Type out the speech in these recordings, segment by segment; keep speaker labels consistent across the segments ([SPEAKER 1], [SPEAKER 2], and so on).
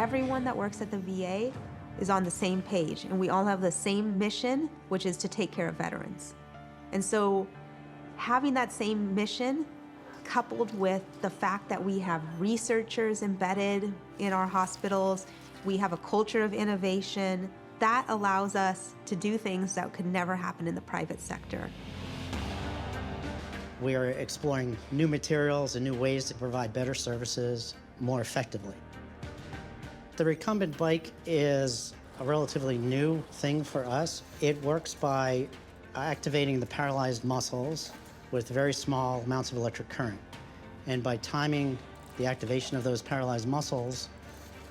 [SPEAKER 1] everyone that works at the VA is on the same page, and we all have the same mission, which is to take care of veterans. And so having that same mission, coupled with the fact that we have researchers embedded in our hospitals, we have a culture of innovation, that allows us to do things that could never happen in the private sector.
[SPEAKER 2] We are exploring new materials and new ways to provide better services more effectively. The recumbent bike is a relatively new thing for us. It works by activating the paralyzed muscles with very small amounts of electric current. And by timing the activation of those paralyzed muscles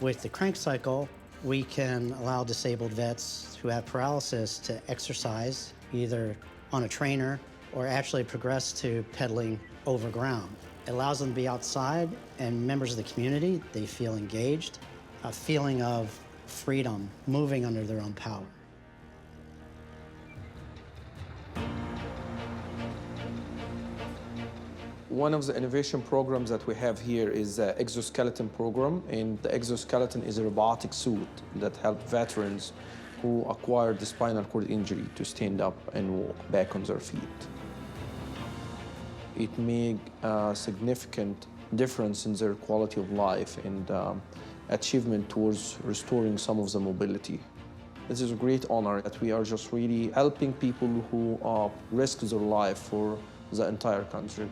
[SPEAKER 2] with the crank cycle, we can allow disabled vets who have paralysis to exercise either on a trainer or actually progress to pedaling over ground. It allows them to be outside, and members of the community, they feel engaged, a feeling of freedom, moving under their own power.
[SPEAKER 3] One of the innovation programs that we have here is the exoskeleton program, and the exoskeleton is a robotic suit that helps veterans who acquired the spinal cord injury to stand up and walk back on their feet. It makes a significant difference in their quality of life and achievement towards restoring some of the mobility. This is a great honor that we are just really helping people who risk their life for the entire country.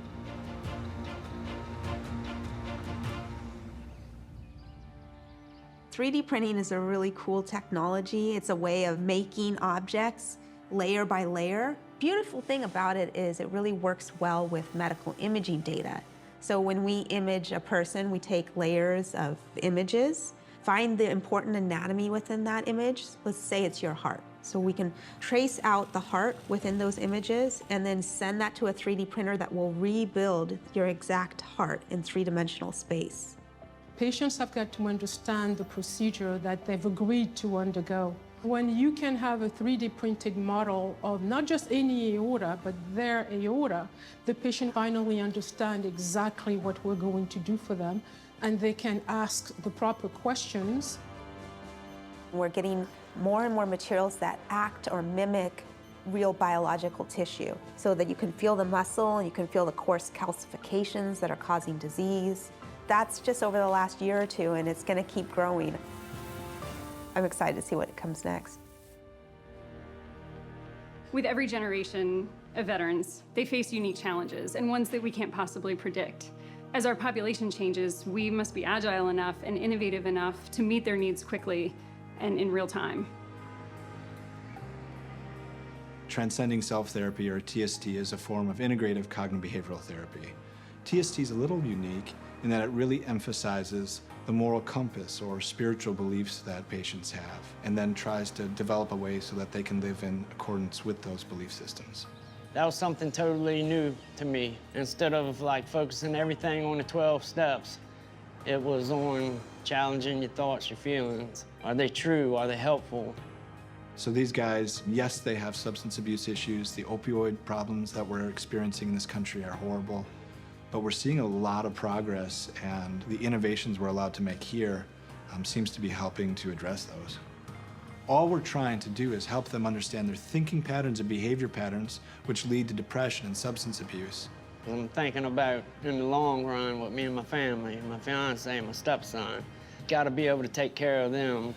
[SPEAKER 1] "3D printing is a really cool technology. It's a way of making objects layer by layer. Beautiful thing about it is it really works well with medical imaging data. So when we image a person, we take layers of images, find the important anatomy within that image. Let's say it's your heart. So we can trace out the heart within those images and then send that to a 3D printer that will rebuild your exact heart in three-dimensional space.
[SPEAKER 4] Patients have got to understand the procedure that they've agreed to undergo. When you can have a 3D printed model of not just any aorta, but their aorta, the patient finally understands exactly what we're going to do for them, and they can ask the proper questions.
[SPEAKER 1] We're getting more and more materials that act or mimic real biological tissue so that you can feel the muscle and you can feel the coarse calcifications that are causing disease. That's just over the last year or two, and it's going to keep growing. I'm excited to see what comes next.
[SPEAKER 5] With every generation of veterans, they face unique challenges and ones that we can't possibly predict. As our population changes, we must be agile enough and innovative enough to meet their needs quickly and in real time.
[SPEAKER 6] Transcending self-therapy, or TST, is a form of integrative cognitive behavioral therapy. TST is a little unique in that it really emphasizes the moral compass or spiritual beliefs that patients have, and then tries to develop a way so that they can live in accordance with those belief systems.
[SPEAKER 7] That was something totally new to me. Instead of like focusing everything on the 12 steps, it was on challenging your thoughts, your feelings. Are they true? Are they helpful?
[SPEAKER 6] So these guys, yes, they have substance abuse issues. The opioid problems that we're experiencing in this country are horrible. But we're seeing a lot of progress, and the innovations we're allowed to make here seems to be helping to address those. All we're trying to do is help them understand their thinking patterns and behavior patterns, which lead to depression and substance abuse.
[SPEAKER 7] I'm thinking about, in the long run, with me and my family, my fiance and my stepson. Got to be able to take care of them.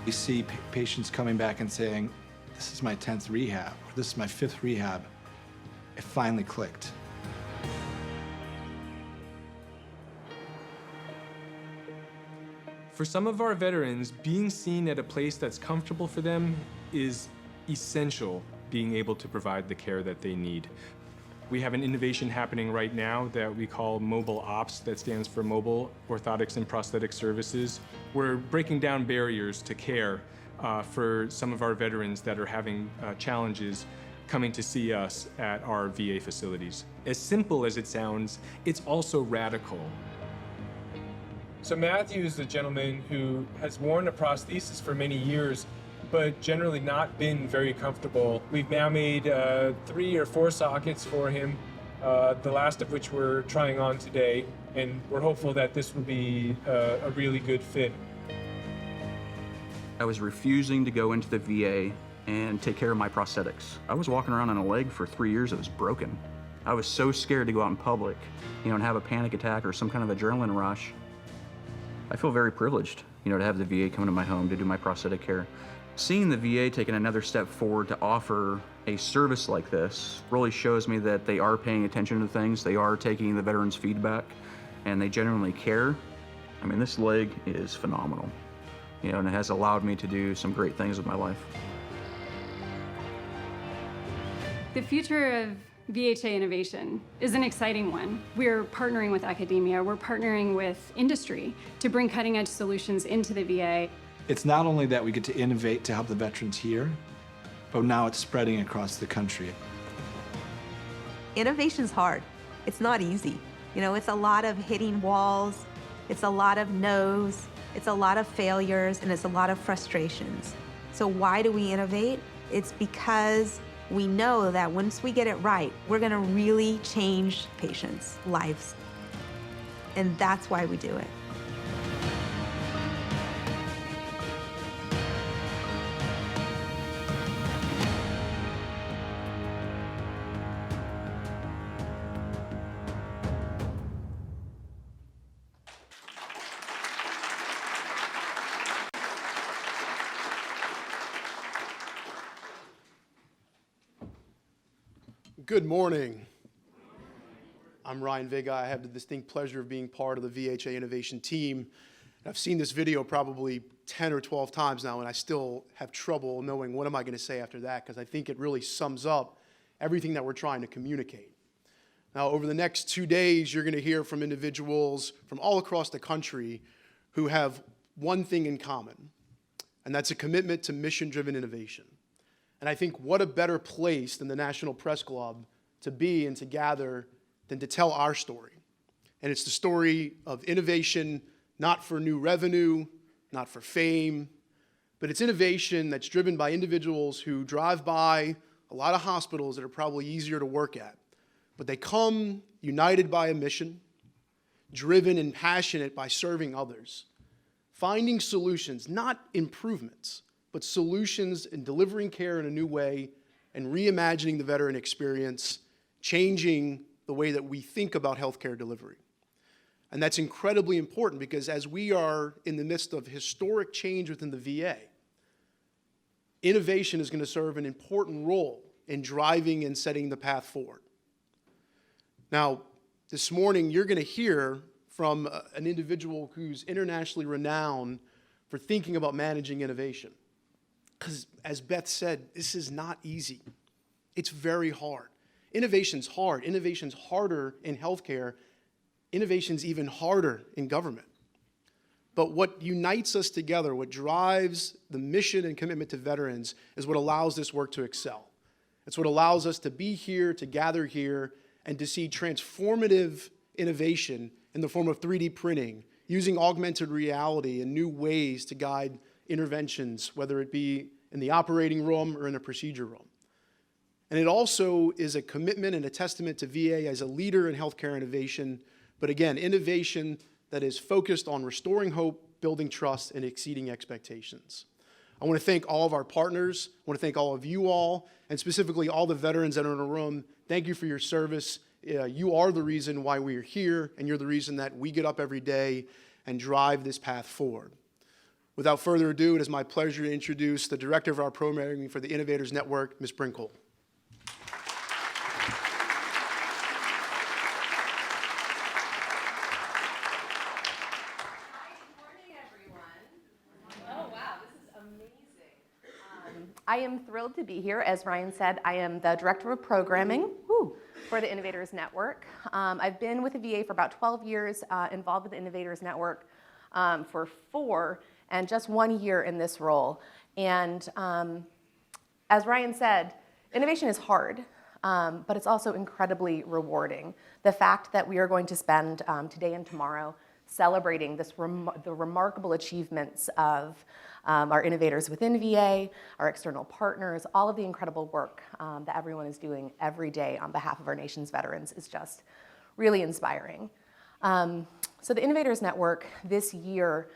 [SPEAKER 6] We see patients coming back and saying, "This is my 10th rehab," or "This is my 5th rehab." It finally clicked.
[SPEAKER 8] For some of our veterans, being seen at a place that's comfortable for them is essential, being able to provide the care that they need. We have an innovation happening right now that we call Mobile Ops, that stands for Mobile Orthotics and Prosthetic Services. We're breaking down barriers to care for some of our veterans that are having challenges coming to see us at our VA facilities. As simple as it sounds, it's also radical. So Matthew is the gentleman who has worn a prosthesis for many years, but generally not been very comfortable. We've now made 3 or 4 sockets for him, the last of which we're trying on today, and we're hopeful that this will be a really good fit.
[SPEAKER 9] I was refusing to go into the VA and take care of my prosthetics. I was walking around on a leg for 3 years that was broken. I was so scared to go out in public, and have a panic attack or some kind of adrenaline rush. I feel very privileged, to have the VA come to my home to do my prosthetic care. Seeing the VA taking another step forward to offer a service like this really shows me that they are paying attention to things, they are taking the veterans' feedback, and they genuinely care. I mean, this leg is phenomenal, and it has allowed me to do some great things with my life.
[SPEAKER 5] The future of VHA innovation is an exciting one. We're partnering with academia, we're partnering with industry to bring cutting-edge solutions into the VA.
[SPEAKER 6] It's not only that we get to innovate to help the veterans here, but now it's spreading across the country.
[SPEAKER 1] Innovation's hard. It's not easy. It's a lot of hitting walls, it's a lot of no's, it's a lot of failures, and it's a lot of frustrations. So why do we innovate? It's because we know that once we get it right, we're gonna really change patients' lives. And that's why we do it.
[SPEAKER 10] Good morning. I'm Ryan Vega. I have the distinct pleasure of being part of the VHA Innovation team. I've seen this video probably 10 or 12 times now, and I still have trouble knowing what am I going to say after that, because I think it really sums up everything that we're trying to communicate. Now, over the next 2 days, you're going to hear from individuals from all across the country who have one thing in common, and that's a commitment to mission-driven innovation. And I think what a better place than the National Press Club to be and to gather than to tell our story. And it's the story of innovation, not for new revenue, not for fame, but it's innovation that's driven by individuals who drive by a lot of hospitals that are probably easier to work at. But they come united by a mission, driven and passionate by serving others, finding solutions, not improvements, but solutions in delivering care in a new way and reimagining the veteran experience, changing the way that we think about healthcare delivery. And that's incredibly important because as we are in the midst of historic change within the VA, innovation is going to serve an important role in driving and setting the path forward. Now, this morning, you're going to hear from an individual who's internationally renowned for thinking about managing innovation. Because as Beth said, this is not easy. It's very hard. Innovation's hard. Innovation's harder in healthcare. Innovation's even harder in government. But what unites us together, what drives the mission and commitment to veterans, is what allows this work to excel. It's what allows us to be here, to gather here, and to see transformative innovation in the form of 3D printing, using augmented reality and new ways to guide interventions, whether it be in the operating room or in a procedure room. And it also is a commitment and a testament to VA as a leader in healthcare innovation, but again, innovation that is focused on restoring hope, building trust, and exceeding expectations. I want to thank all of our partners. I want to thank all of you all, and specifically all the veterans that are in the room. Thank you for your service. You are the reason why we are here, and you're the reason that we get up every day and drive this path forward. Without further ado, it is my pleasure to introduce the director of our programming for the Innovators Network, Ms. Brinkle.
[SPEAKER 11] I am thrilled to be here. As Ryan said, I am the Director of Programming for the Innovators Network. I've been with the VA for about 12 years, involved with the Innovators Network for 4, and just 1 year in this role. And as Ryan said, innovation is hard, but it's also incredibly rewarding. The fact that we are going to spend today and tomorrow celebrating the remarkable achievements of our innovators within VA, our external partners, all of the incredible work that everyone is doing every day on behalf of our nation's veterans is just really inspiring. So the Innovators Network this year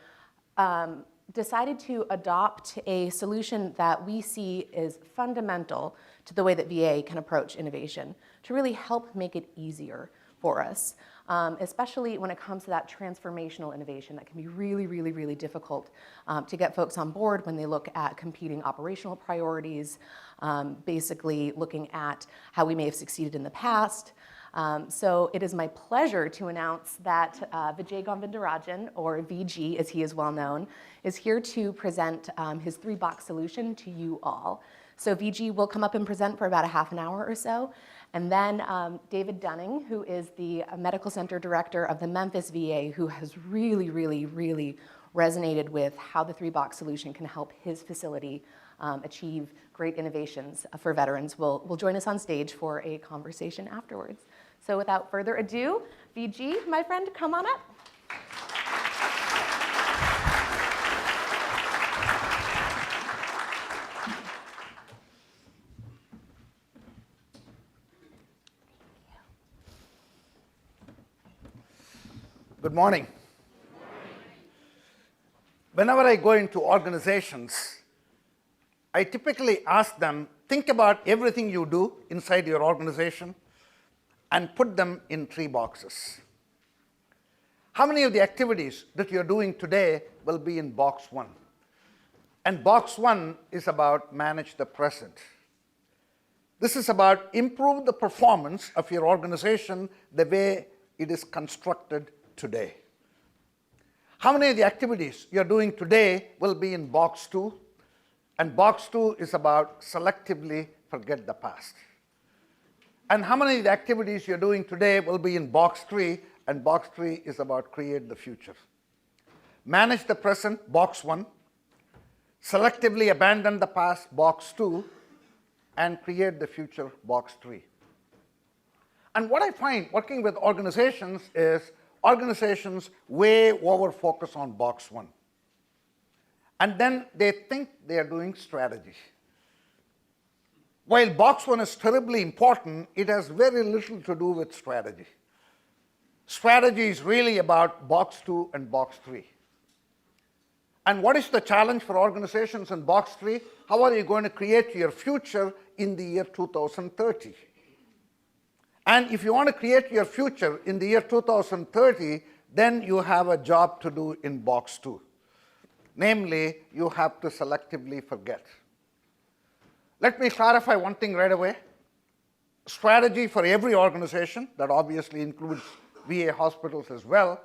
[SPEAKER 11] decided to adopt a solution that we see is fundamental to the way that VA can approach innovation to really help make it easier for us, especially when it comes to that transformational innovation that can be really, really, really difficult to get folks on board when they look at competing operational priorities, basically looking at how we may have succeeded in the past. So it is my pleasure to announce that Vijay Govindarajan, or VG as he is well known, is here to present his 3-box solution to you all. So VG will come up and present for about a half an hour or so. And then David Dunning, who is the medical center director of the Memphis VA, who has really, really, really resonated with how the 3-box solution can help his facility achieve great innovations for veterans, will join us on stage for a conversation afterwards. So without further ado, VG, my friend, come on up.
[SPEAKER 12] Good morning. Whenever I go into organizations, I typically ask them, think about everything you do inside your organization and put them in 3 boxes. How many of the activities that you're doing today will be in box 1? And box 1 is about manage the present. This is about improve the performance of your organization the way it is constructed today. How many of the activities you're doing today will be in box 2? And box 2 is about selectively forget the past. And how many of the activities you're doing today will be in box 3? And box 3 is about create the future. Manage the present, box 1. Selectively abandon the past, box 2. And create the future, box 3. And what I find working with organizations is organizations way over focus on box 1. And then they think they are doing strategy. While box 1 is terribly important, it has very little to do with strategy. Strategy is really about box 2 and box 3. And what is the challenge for organizations in box 3? How are you going to create your future in the year 2030? And if you want to create your future in the year 2030, then you have a job to do in box 2. Namely, you have to selectively forget. Let me clarify one thing right away. Strategy for every organization, that obviously includes VA hospitals as well,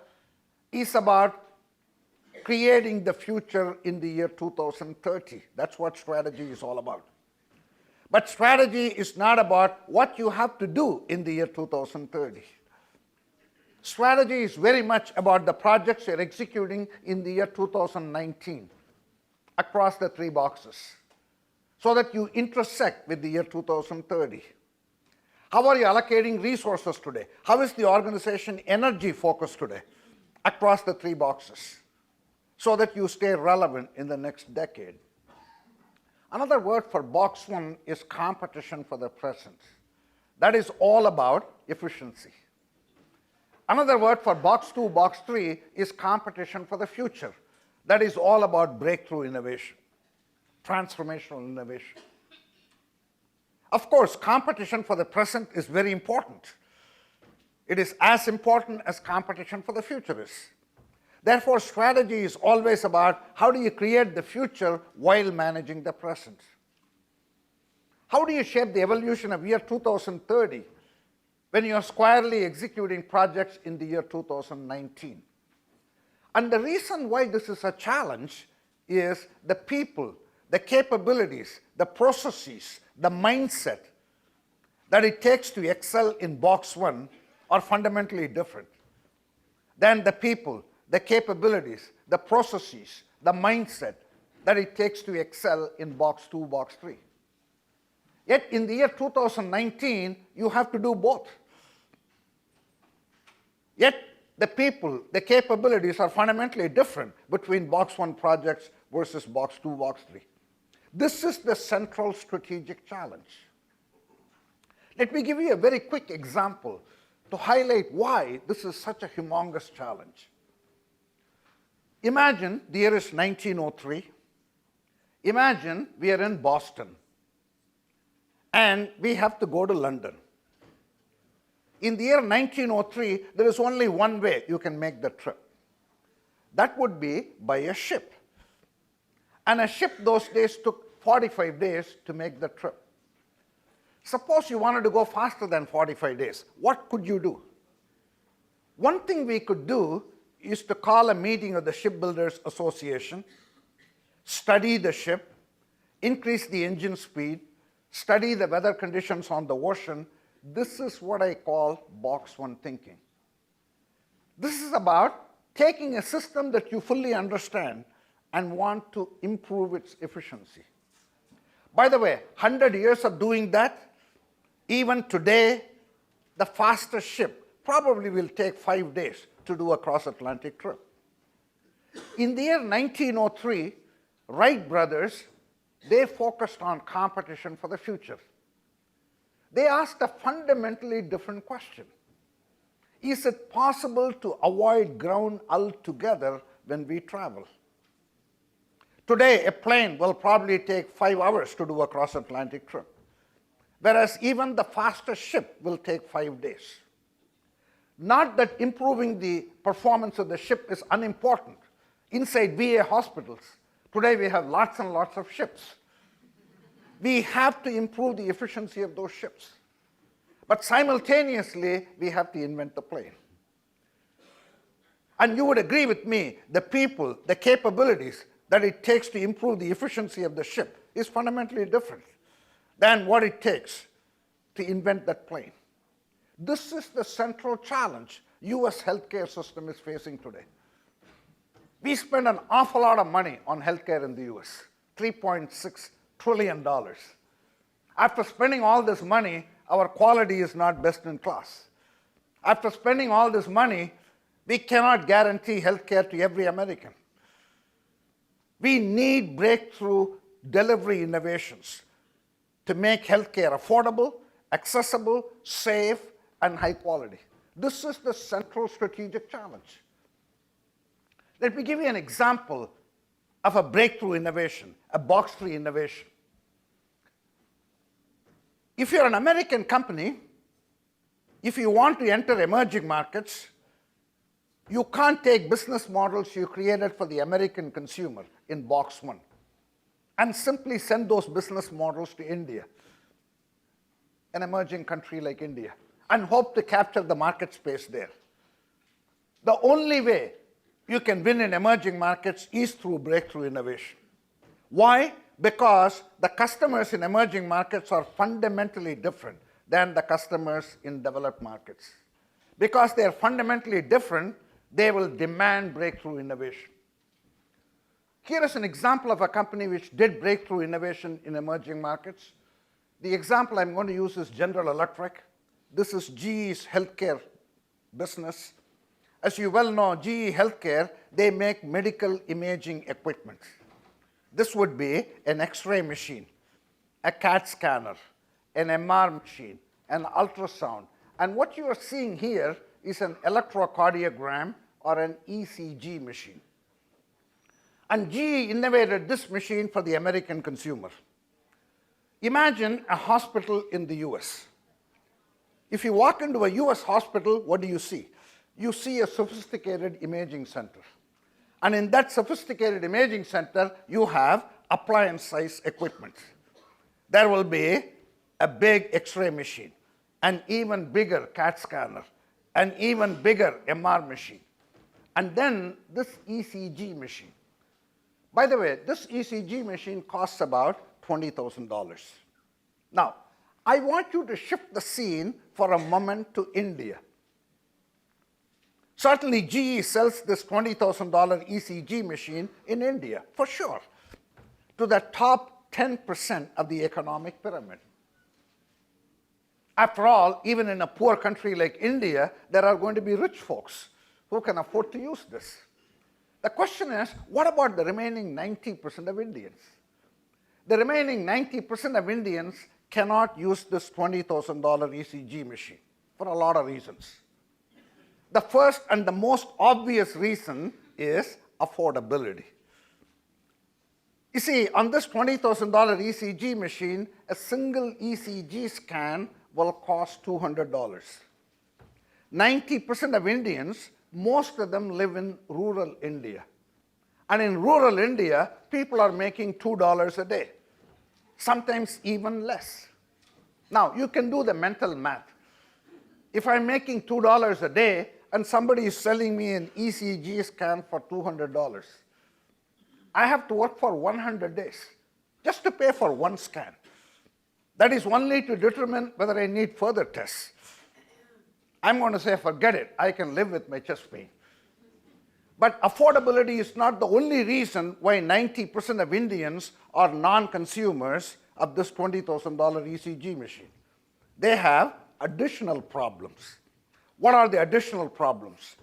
[SPEAKER 12] is about creating the future in the year 2030. That's what strategy is all about. But strategy is not about what you have to do in the year 2030. Strategy is very much about the projects you're executing in the year 2019 across the 3 boxes so that you intersect with the year 2030. How are you allocating resources today? How is the organization energy focused today across the 3 boxes so that you stay relevant in the next decade? Another word for box 1 is competition for the present. That is all about efficiency. Another word for box 2, box 3 is competition for the future. That is all about breakthrough innovation, transformational innovation. Of course, competition for the present is very important. It is as important as competition for the future is. Therefore, strategy is always about how do you create the future while managing the present. How do you shape the evolution of year 2030 when you are squarely executing projects in the year 2019? And the reason why this is a challenge is the people, the capabilities, the processes, the mindset that it takes to excel in box 1 are fundamentally different than the people, the capabilities, the processes, the mindset that it takes to excel in box 2, box 3. Yet in the year 2019, you have to do both. Yet the people, the capabilities are fundamentally different between Box 1 projects versus Box 2, Box 3. This is the central strategic challenge. Let me give you a very quick example to highlight why this is such a humongous challenge. Imagine the year is 1903. Imagine we are in Boston and we have to go to London. In the year 1903, there is only one way you can make the trip. That would be by a ship. And a ship those days took 45 days to make the trip. Suppose you wanted to go faster than 45 days. What could you do? One thing we could do is to call a meeting of the Shipbuilders Association, study the ship, increase the engine speed, study the weather conditions on the ocean. This is what I call Box 1 thinking. This is about taking a system that you fully understand and want to improve its efficiency. By the way, 100 years of doing that, even today, the fastest ship probably will take 5 days to do a cross-Atlantic trip. In the year 1903, Wright brothers, they focused on competition for the future. They asked a fundamentally different question. Is it possible to avoid ground altogether when we travel? Today, a plane will probably take 5 hours to do a cross-Atlantic trip, whereas even the fastest ship will take 5 days. Not that improving the performance of the ship is unimportant. Inside VA hospitals, today we have lots and lots of ships. We have to improve the efficiency of those ships. But simultaneously, we have to invent the plane. And you would agree with me, the people, the capabilities that it takes to improve the efficiency of the ship is fundamentally different than what it takes to invent that plane. This is the central challenge US healthcare system is facing today. We spend an awful lot of money on healthcare in the US, $3.6 trillion. After spending all this money, our quality is not best in class. After spending all this money, we cannot guarantee healthcare to every American. We need breakthrough delivery innovations to make healthcare affordable, accessible, safe, and high quality. This is the central strategic challenge. Let me give you an example of a breakthrough innovation, a Box 3 innovation. If you're an American company, if you want to enter emerging markets, you can't take business models you created for the American consumer in Box 1 and simply send those business models to India, an emerging country like India, and hope to capture the market space there. The only way you can win in emerging markets is through breakthrough innovation. Why? Because the customers in emerging markets are fundamentally different than the customers in developed markets. Because they are fundamentally different, they will demand breakthrough innovation. Here is an example of a company which did breakthrough innovation in emerging markets. The example I'm going to use is General Electric. This is GE's healthcare business. As you well know, GE Healthcare, they make medical imaging equipment. This would be an X-ray machine, a CAT scanner, an MR machine, an ultrasound. And what you are seeing here is an electrocardiogram or an ECG machine. And GE innovated this machine for the American consumer. Imagine a hospital in the US. If you walk into a US hospital, what do you see? You see a sophisticated imaging center. And in that sophisticated imaging center, you have appliance-size equipment. There will be a big X-ray machine, an even bigger CAT scanner, an even bigger MR machine, and then this ECG machine. By the way, this ECG machine costs about $20,000. Now, I want you to shift the scene for a moment to India. Certainly, GE sells this $20,000 ECG machine in India, for sure, to the top 10% of the economic pyramid. After all, even in a poor country like India, there are going to be rich folks who can afford to use this. The question is, what about the remaining 90% of Indians? The remaining 90% of Indians cannot use this $20,000 ECG machine for a lot of reasons. The first and the most obvious reason is affordability. You see, on this $20,000 ECG machine, a single ECG scan will cost $200. 90% of Indians, most of them live in rural India. And in rural India, people are making $2 a day, sometimes even less. Now, you can do the mental math. If I'm making $2 a day and somebody is selling me an ECG scan for $200, I have to work for 100 days just to pay for one scan. That is only to determine whether I need further tests. I'm going to say, forget it, I can live with my chest pain. But affordability is not the only reason why 90% of Indians are non-consumers of this $20,000 ECG machine. They have additional problems. What are the additional problems?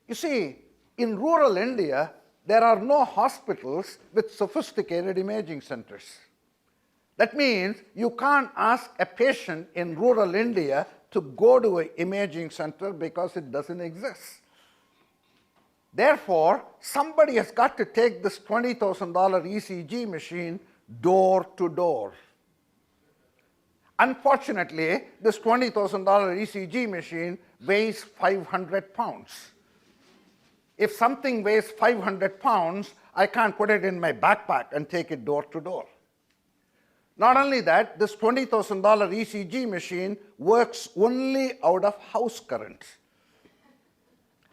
[SPEAKER 12] You see, in rural India, there are no hospitals with sophisticated imaging centers. That means you can't ask a patient in rural India to go to an imaging center because it doesn't exist. Therefore, somebody has got to take this $20,000 ECG machine door to door. Unfortunately, this $20,000 ECG machine weighs 500 pounds. If something weighs 500 pounds, I can't put it in my backpack and take it door to door. Not only that, this $20,000 ECG machine works only out of house current.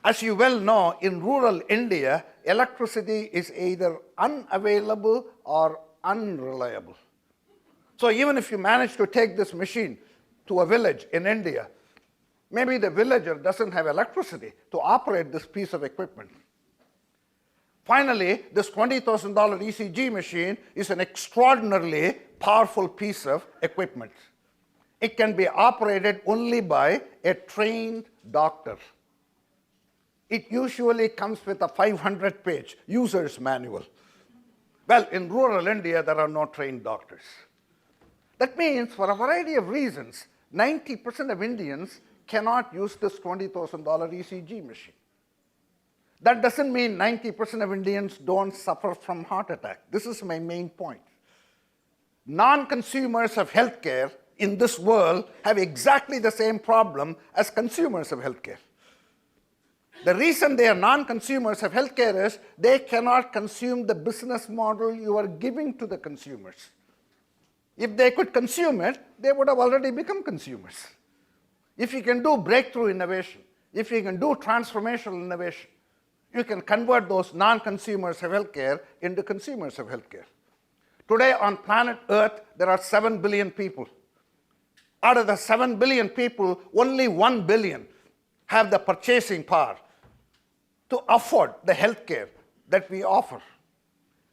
[SPEAKER 12] As you well know, in rural India, electricity is either unavailable or unreliable. So even if you manage to take this machine to a village in India, maybe the villager doesn't have electricity to operate this piece of equipment. Finally, this $20,000 ECG machine is an extraordinarily powerful piece of equipment. It can be operated only by a trained doctor. It usually comes with a 500-page user's manual. Well, in rural India, there are no trained doctors. That means, for a variety of reasons, 90% of Indians cannot use this $20,000 ECG machine. That doesn't mean 90% of Indians don't suffer from heart attack. This is my main point. Non-consumers of healthcare in this world have exactly the same problem as consumers of healthcare. The reason they are non-consumers of healthcare is they cannot consume the business model you are giving to the consumers. If they could consume it, they would have already become consumers. If you can do breakthrough innovation, if you can do transformational innovation, you can convert those non-consumers of healthcare into consumers of healthcare. Today on planet Earth, there are 7 billion people. Out of the 7 billion people, only 1 billion have the purchasing power to afford the healthcare that we offer.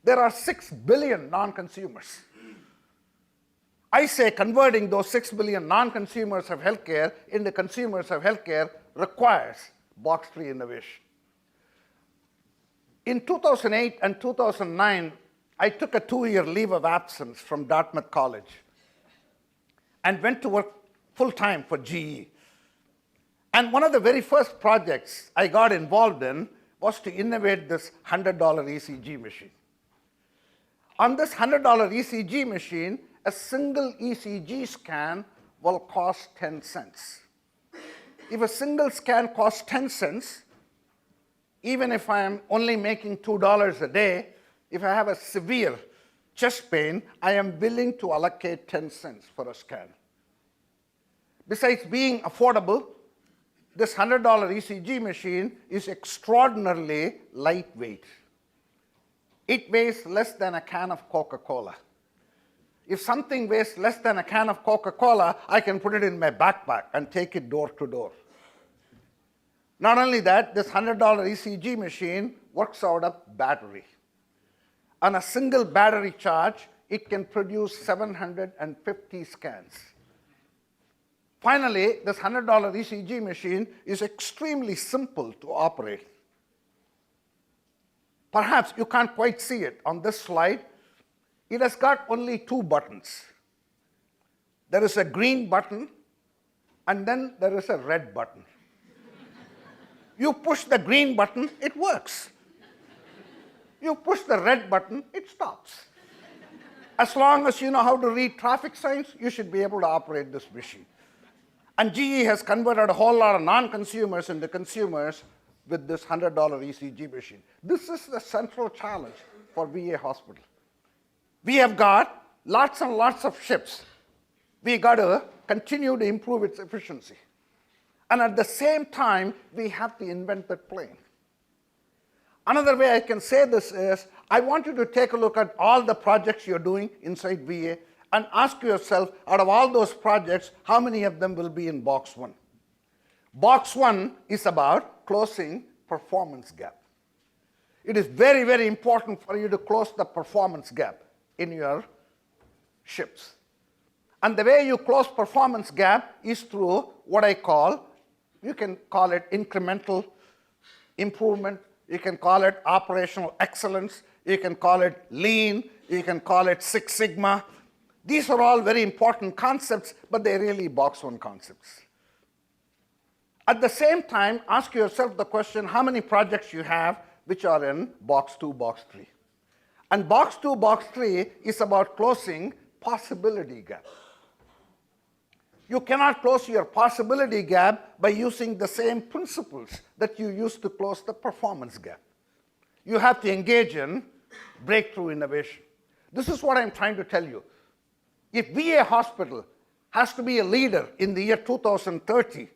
[SPEAKER 12] There are 6 billion non-consumers. I say converting those 6 billion non-consumers of healthcare into consumers of healthcare requires box-free innovation. In 2008 and 2009, I took a 2-year leave of absence from Dartmouth College and went to work full-time for GE. And one of the very first projects I got involved in was to innovate this $100 ECG machine. On this $100 ECG machine, a single ECG scan will cost 10 cents. If a single scan costs 10 cents, even if I am only making $2 a day, if I have a severe chest pain, I am willing to allocate 10 cents for a scan. Besides being affordable, this $100 ECG machine is extraordinarily lightweight. It weighs less than a can of Coca-Cola. If something weighs less than a can of Coca-Cola, I can put it in my backpack and take it door to door. Not only that, this $100 ECG machine works out of battery. On a single battery charge, it can produce 750 scans. Finally, this $100 ECG machine is extremely simple to operate. Perhaps you can't quite see it on this slide. It has got only 2 buttons. There is a green button, and then there is a red button. You push the green button, it works. You push the red button, it stops. As long as you know how to read traffic signs, you should be able to operate this machine. And GE has converted a whole lot of non-consumers into consumers with this $100 ECG machine. This is the central challenge for VA hospital. We have got lots and lots of ships. We got to continue to improve its efficiency. And at the same time, we have to invent that plane. Another way I can say this is, I want you to take a look at all the projects you're doing inside VA and ask yourself, out of all those projects, how many of them will be in box 1? Box 1 is about closing performance gap. It is very, very important for you to close the performance gap in your ships. And the way you close performance gap is through what I call, you can call it incremental improvement, you can call it operational excellence, you can call it lean, you can call it Six Sigma. These are all very important concepts, but they're really box 1 concepts. At the same time, ask yourself the question, how many projects you have which are in box 2, box 3. And box 2, box 3 is about closing possibility gap. You cannot close your possibility gap by using the same principles that you use to close the performance gap. You have to engage in breakthrough innovation. This is what I'm trying to tell you. If VA hospital has to be a leader in the year 2030,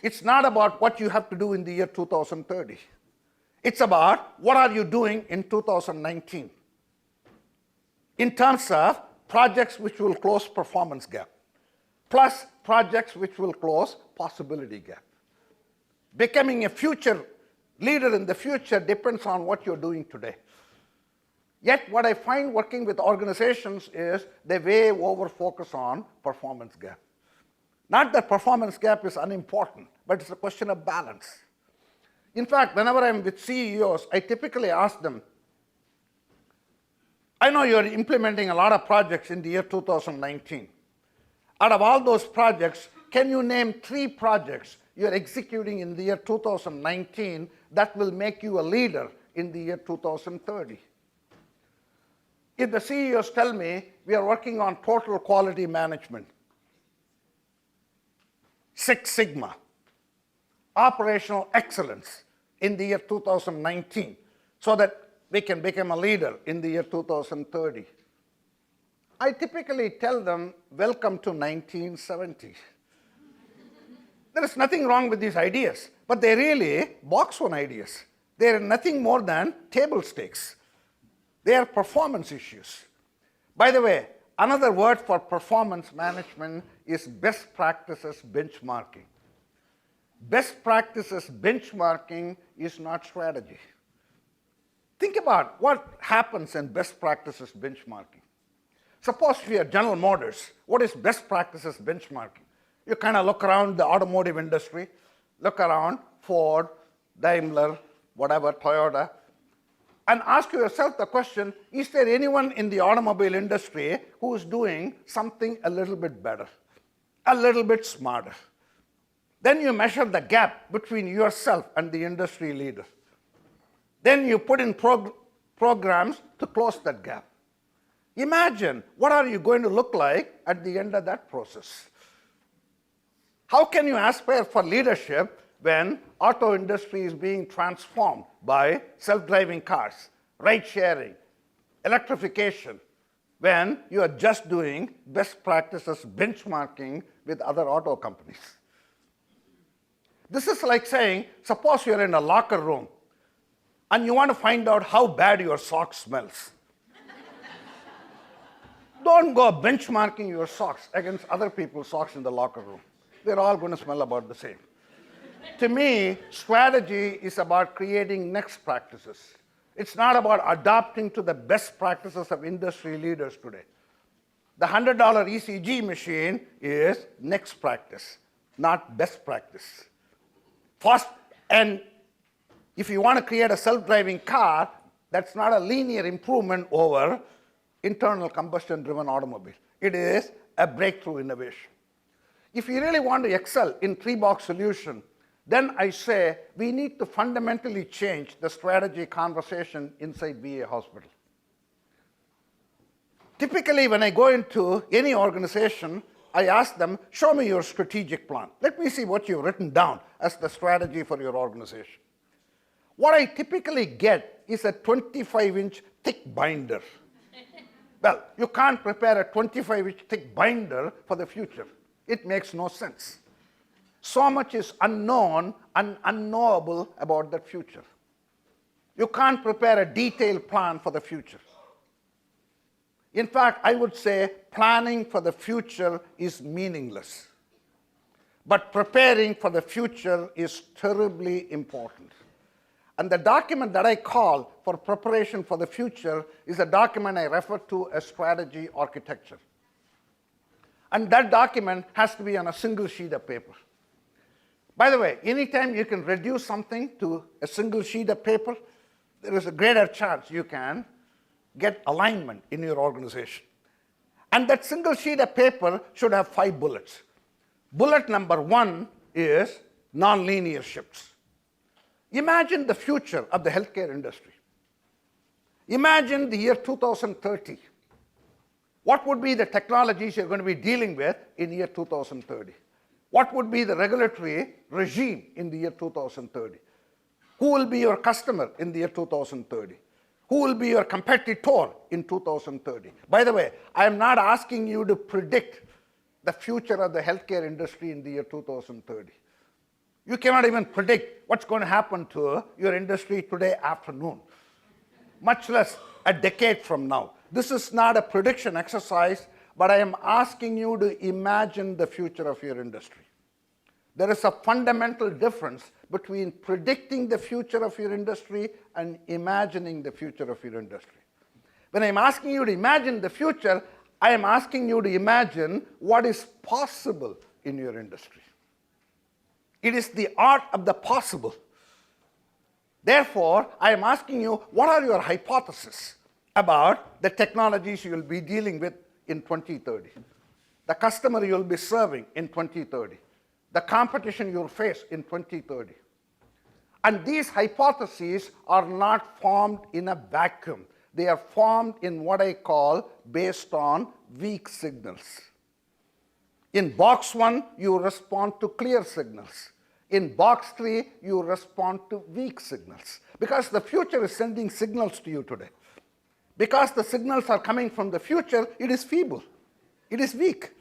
[SPEAKER 12] it's not about what you have to do in the year 2030. It's about what are you doing in 2019 in terms of projects which will close performance gap, plus projects which will close possibility gap. Becoming a future leader in the future depends on what you're doing today. Yet what I find working with organizations is they way over-focus on performance gap. Not that performance gap is unimportant, but it's a question of balance. In fact, whenever I'm with CEOs, I typically ask them, I know you're implementing a lot of projects in the year 2019. Out of all those projects, can you name 3 projects you're executing in the year 2019 that will make you a leader in the year 2030? If the CEOs tell me we are working on total quality management, Six Sigma, operational excellence in the year 2019, so that we can become a leader in the year 2030, I typically tell them, welcome to 1970. There is nothing wrong with these ideas, but they're really box 1 ideas. They're nothing more than table stakes. They are performance issues. By the way, another word for performance management is best practices benchmarking. Best practices benchmarking is not strategy. Think about what happens in best practices benchmarking. Suppose we are General Motors. What is best practices benchmarking? You kind of look around the automotive industry, look around Ford, Daimler, whatever, Toyota, and ask yourself the question, is there anyone in the automobile industry who is doing something a little bit better, a little bit smarter? Then you measure the gap between yourself and the industry leader. Then you put in programs to close that gap. Imagine, what are you going to look like at the end of that process? How can you aspire for leadership when auto industry is being transformed by self-driving cars, ride-sharing, electrification, when you are just doing best practices benchmarking with other auto companies? This is like saying, suppose you're in a locker room and you want to find out how bad your sock smells. Don't go benchmarking your socks against other people's socks in the locker room. They're all going to smell about the same. To me, strategy is about creating next practices. It's not about adapting to the best practices of industry leaders today. The $100 ECG machine is next practice, not best practice. First, and if you want to create a self-driving car, that's not a linear improvement over internal combustion-driven automobile. It is a breakthrough innovation. If you really want to excel in three-box solution, then I say we need to fundamentally change the strategy conversation inside VA hospital. Typically, when I go into any organization, I ask them, show me your strategic plan. Let me see what you've written down as the strategy for your organization. What I typically get is a 25-inch thick binder. Well, you can't prepare a 25-inch thick binder for the future. It makes no sense. So much is unknown and unknowable about that future. You can't prepare a detailed plan for the future. In fact, I would say planning for the future is meaningless. But preparing for the future is terribly important. And the document that I call for preparation for the future is a document I refer to as strategy architecture. And that document has to be on a single sheet of paper. By the way, anytime you can reduce something to a single sheet of paper, there is a greater chance you can get alignment in your organization. And that single sheet of paper should have 5 bullets. Bullet number 1 is nonlinear shifts. Imagine the future of the healthcare industry. Imagine the year 2030. What would be the technologies you're going to be dealing with in the year 2030? What would be the regulatory regime in the year 2030? Who will be your customer in the year 2030? Who will be your competitor in 2030? By the way, I am not asking you to predict the future of the healthcare industry in the year 2030. You cannot even predict what's going to happen to your industry today afternoon, much less a decade from now. This is not a prediction exercise, but I am asking you to imagine the future of your industry. There is a fundamental difference between predicting the future of your industry and imagining the future of your industry. When I'm asking you to imagine the future, I am asking you to imagine what is possible in your industry. It is the art of the possible. Therefore, I am asking you, what are your hypotheses about the technologies you will be dealing with in 2030? The customer you will be serving in 2030? The competition you will face in 2030? And these hypotheses are not formed in a vacuum. They are formed in what I call based on weak signals. In box 1, you respond to clear signals. In box 3, you respond to weak signals. Because the future is sending signals to you today. Because the signals are coming from the future, it is feeble. It is weak.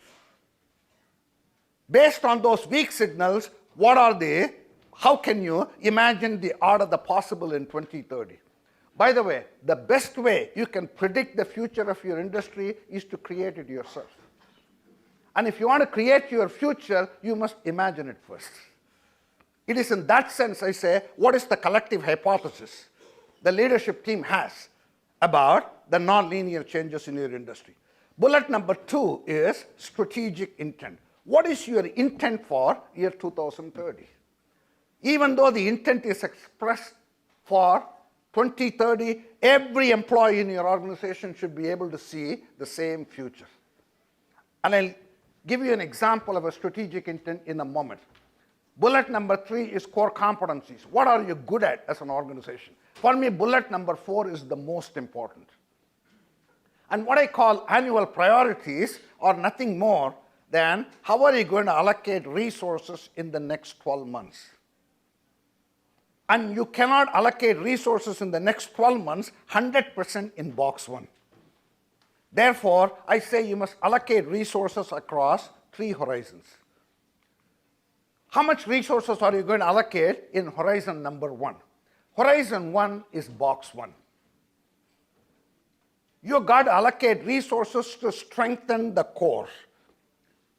[SPEAKER 12] Based on those weak signals, what are they? How can you imagine the art of the possible in 2030? By the way, the best way you can predict the future of your industry is to create it yourself. And if you want to create your future, you must imagine it first. It is in that sense I say, what is the collective hypothesis the leadership team has about the nonlinear changes in your industry? Bullet number 2 is strategic intent. What is your intent for year 2030? Even though the intent is expressed for 2030, every employee in your organization should be able to see the same future. And I'll give you an example of a strategic intent in a moment. Bullet number 3 is core competencies. What are you good at as an organization? For me, bullet number 4 is the most important. And what I call annual priorities are nothing more than how are you going to allocate resources in the next 12 months? And you cannot allocate resources in the next 12 months 100% in box 1. Therefore, I say you must allocate resources across 3 horizons. How much resources are you going to allocate in horizon number 1? Horizon 1 is box 1. You got to allocate resources to strengthen the core.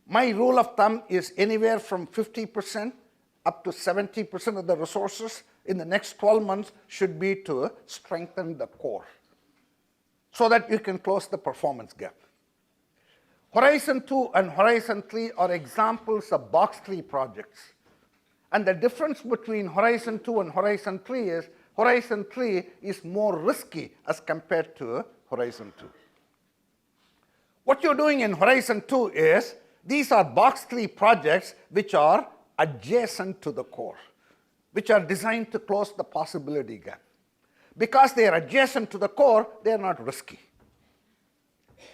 [SPEAKER 12] My rule of thumb is anywhere from 50% up to 70% of the resources in the next 12 months should be to strengthen the core so that you can close the performance gap. Horizon 2 and Horizon 3 are examples of box 3 projects. And the difference between Horizon 2 and Horizon 3 is Horizon 3 is more risky as compared to Horizon 2. What you're doing in Horizon 2 is these are box 3 projects which are adjacent to the core, which are designed to close the possibility gap. Because they are adjacent to the core, they are not risky.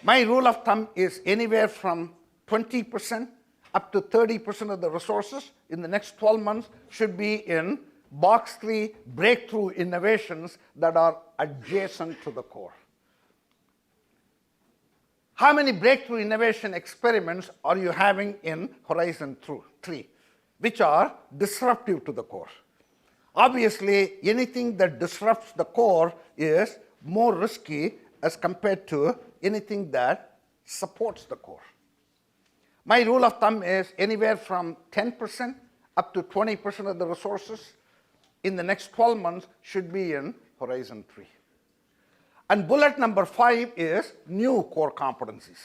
[SPEAKER 12] My rule of thumb is anywhere from 20% up to 30% of the resources in the next 12 months should be in box 3 breakthrough innovations that are adjacent to the core. How many breakthrough innovation experiments are you having in Horizon 3, which are disruptive to the core? Obviously, anything that disrupts the core is more risky as compared to anything that supports the core. My rule of thumb is anywhere from 10% up to 20% of the resources in the next 12 months should be in Horizon 3. And bullet number 5 is new core competencies.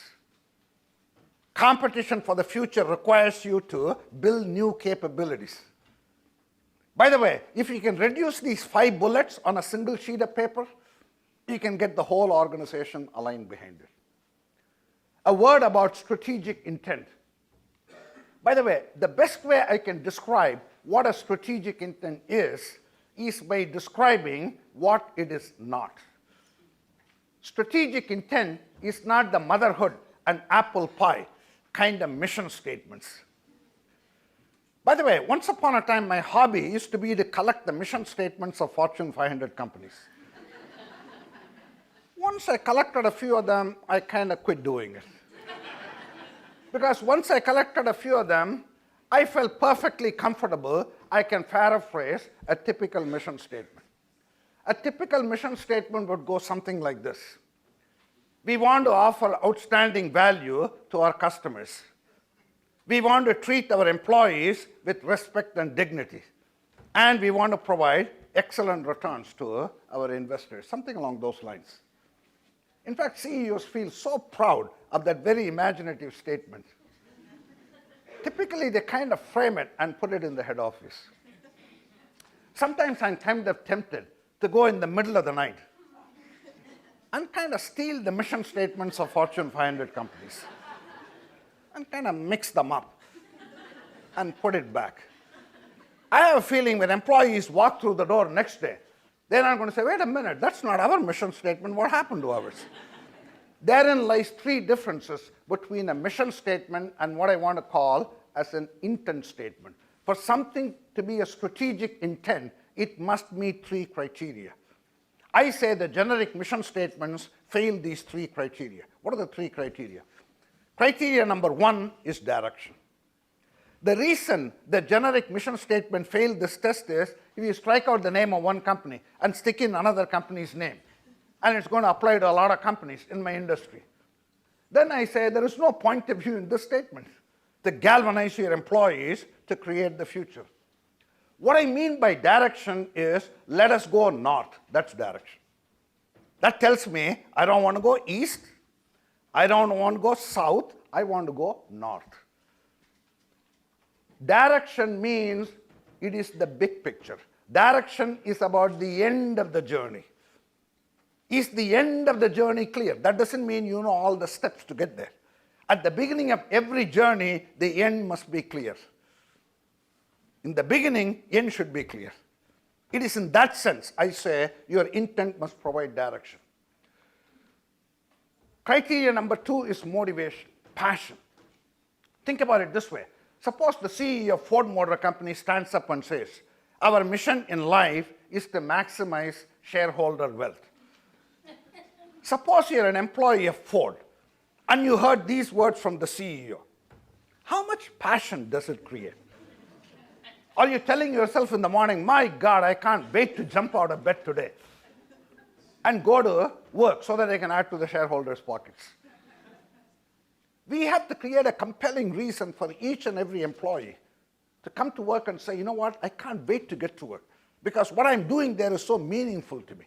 [SPEAKER 12] Competition for the future requires you to build new capabilities. By the way, if you can reduce these 5 bullets on a single sheet of paper, you can get the whole organization aligned behind it. A word about strategic intent. By the way, the best way I can describe what a strategic intent is by describing what it is not. Strategic intent is not the motherhood and apple pie kind of mission statements. By the way, once upon a time, my hobby used to be to collect the mission statements of Fortune 500 companies. Once I collected a few of them, I kind of quit doing it. Because once I collected a few of them, I felt perfectly comfortable I can paraphrase a typical mission statement. A typical mission statement would go something like this. We want to offer outstanding value to our customers. We want to treat our employees with respect and dignity. And we want to provide excellent returns to our investors, something along those lines. In fact, CEOs feel so proud of that very imaginative statement. Typically, they kind of frame it and put it in the head office. Sometimes I'm kind of tempted to go in the middle of the night and kind of steal the mission statements of Fortune 500 companies and kind of mix them up and put it back. I have a feeling when employees walk through the door next day, they're not going to say, wait a minute, that's not our mission statement, what happened to ours? Therein lies 3 differences between a mission statement and what I want to call as an intent statement. For something to be a strategic intent, it must meet 3 criteria. I say the generic mission statements fail these 3 criteria. What are the 3 criteria? Criteria number 1 is direction. The reason the generic mission statement failed this test is if you strike out the name of one company and stick in another company's name, and it's going to apply to a lot of companies in my industry. Then I say there is no point of view in this statement to galvanize your employees to create the future. What I mean by direction is let us go north. That's direction. That tells me I don't want to go east. I don't want to go south. I want to go north. Direction means it is the big picture. Direction is about the end of the journey. Is the end of the journey clear? That doesn't mean you know all the steps to get there. At the beginning of every journey, the end must be clear. In the beginning, end should be clear. It is in that sense I say your intent must provide direction. Criteria number 2 is motivation, passion. Think about it this way. Suppose the CEO of Ford Motor Company stands up and says, our mission in life is to maximize shareholder wealth. Suppose you're an employee of Ford and you heard these words from the CEO. How much passion does it create? Are you telling yourself in the morning, my God, I can't wait to jump out of bed today and go to work so that I can add to the shareholders' pockets? We have to create a compelling reason for each and every employee to come to work and say, you know what, I can't wait to get to work because what I'm doing there is so meaningful to me.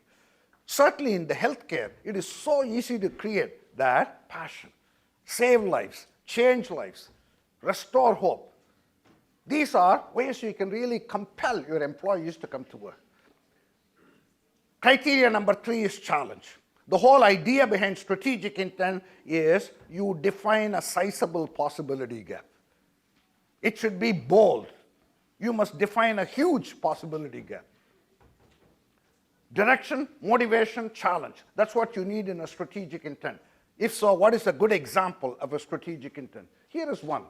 [SPEAKER 12] Certainly in the healthcare, it is so easy to create that passion. save lives, change lives, restore hope. These are ways you can really compel your employees to come to work. Criteria number 3 is challenge. The whole idea behind strategic intent is you define a sizable possibility gap. It should be bold. You must define a huge possibility gap. Direction, motivation, challenge. That's what you need in a strategic intent. If so, what is a good example of a strategic intent? Here is one.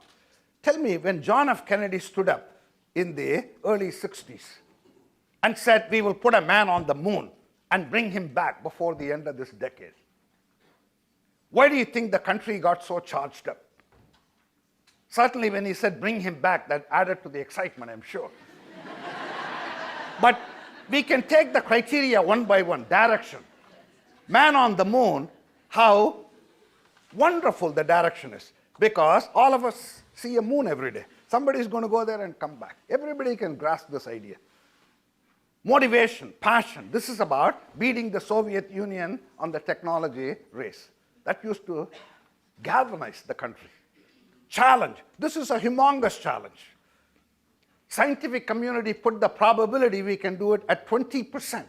[SPEAKER 12] Tell me, when John F. Kennedy stood up in the early 60s and said, we will put a man on the moon and bring him back before the end of this decade. Why do you think the country got so charged up? Certainly when he said bring him back, that added to the excitement, I'm sure. But we can take the criteria one by one. Direction. Man on the moon, how wonderful the direction is. Because all of us see a moon every day. Somebody is going to go there and come back. Everybody can grasp this idea. Motivation, passion. This is about beating the Soviet Union on the technology race. That used to galvanize the country. Challenge. This is a humongous challenge. Scientific community put the probability we can do it at 20%.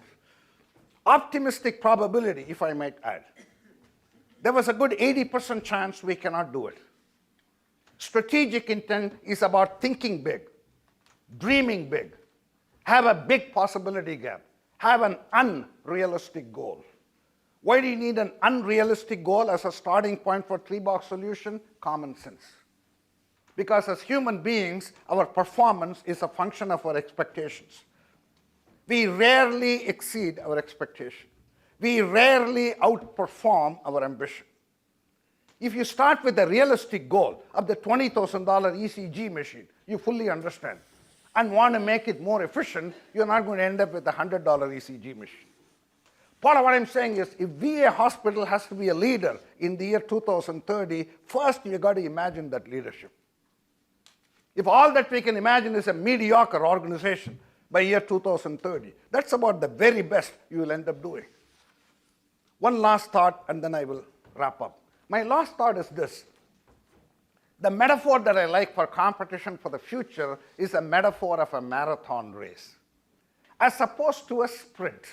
[SPEAKER 12] Optimistic probability, if I might add. There was a good 80% chance we cannot do it. Strategic intent is about thinking big, dreaming big, have a big possibility gap, have an unrealistic goal. Why do you need an unrealistic goal as a starting point for 3-box solution? Common sense. Because as human beings, our performance is a function of our expectations. We rarely exceed our expectation. We rarely outperform our ambition. If you start with a realistic goal of the $20,000 ECG machine, you fully understand, and want to make it more efficient, you're not going to end up with a $100 ECG machine. Part of what I'm saying is, if VA hospital has to be a leader in the year 2030, first you've got to imagine that leadership. If all that we can imagine is a mediocre organization by year 2030, that's about the very best you will end up doing. One last thought, and then I will wrap up. My last thought is this. The metaphor that I like for competition for the future is a metaphor of a marathon race, as opposed to a sprint.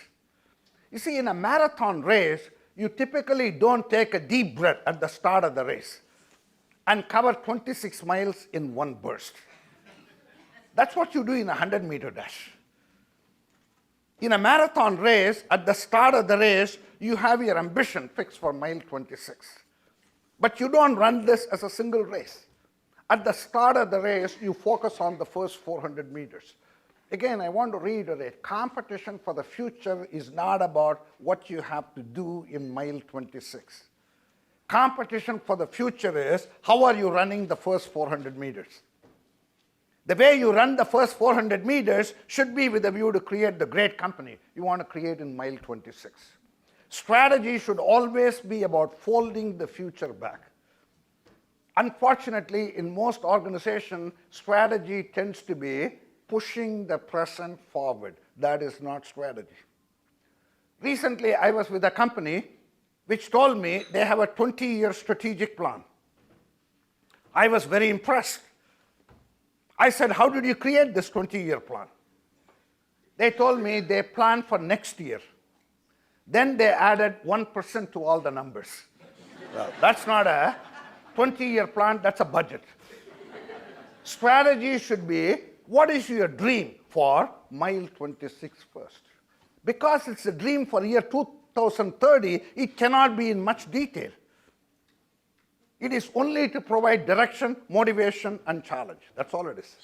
[SPEAKER 12] You see, in a marathon race, you typically don't take a deep breath at the start of the race and cover 26 miles in one burst. That's what you do in a 100-meter dash. In a marathon race, at the start of the race, you have your ambition fixed for mile 26. But you don't run this as a single race. At the start of the race, you focus on the first 400 meters. Again, I want to reiterate, competition for the future is not about what you have to do in mile 26. Competition for the future is, how are you running the first 400 meters? The way you run the first 400 meters should be with a view to create the great company you want to create in mile 26. Strategy should always be about folding the future back. Unfortunately, in most organizations, strategy tends to be pushing the present forward. That is not strategy. Recently, I was with a company which told me they have a 20-year strategic plan. I was very impressed. I said, how did you create this 20-year plan? They told me they planned for next year. Then they added 1% to all the numbers. Well, that's not a 20-year plan, that's a budget. Strategy should be, what is your dream for mile 26 first? Because it's a dream for year 2030, it cannot be in much detail. It is only to provide direction, motivation, and challenge. That's all it is.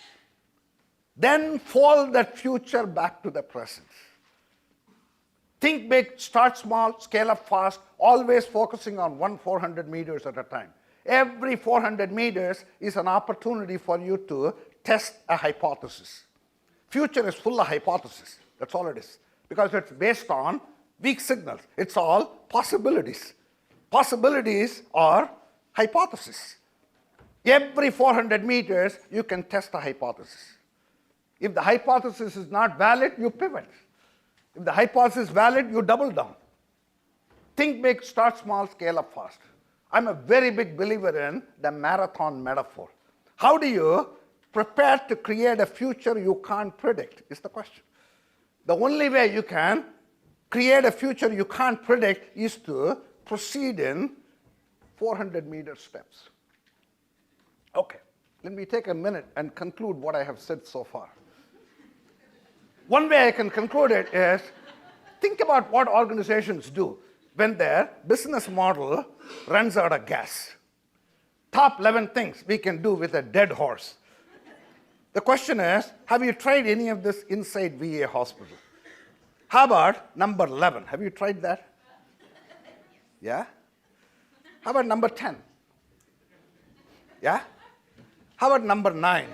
[SPEAKER 12] Then fold that future back to the present. Think big, start small, scale up fast, always focusing on 400 meters at a time. Every 400 meters is an opportunity for you to test a hypothesis. Future is full of hypotheses. That's all it is. Because it's based on weak signals. It's all possibilities. Possibilities are hypotheses. Every 400 meters, you can test a hypothesis. If the hypothesis is not valid, you pivot. If the hypothesis is valid, you double down. Think big, start small, scale up fast. I'm a very big believer in the marathon metaphor. How do you prepare to create a future you can't predict, is the question. The only way you can create a future you can't predict is to proceed in 400-meter steps. Okay, let me take a minute and conclude what I have said so far. One way I can conclude it is, think about what organizations do when their business model runs out of gas. Top 11 things we can do with a dead horse. The question is, have you tried any of this inside VA hospital? How about number 11? Have you tried that? Yeah? How about number 10? Yeah? How about number 9?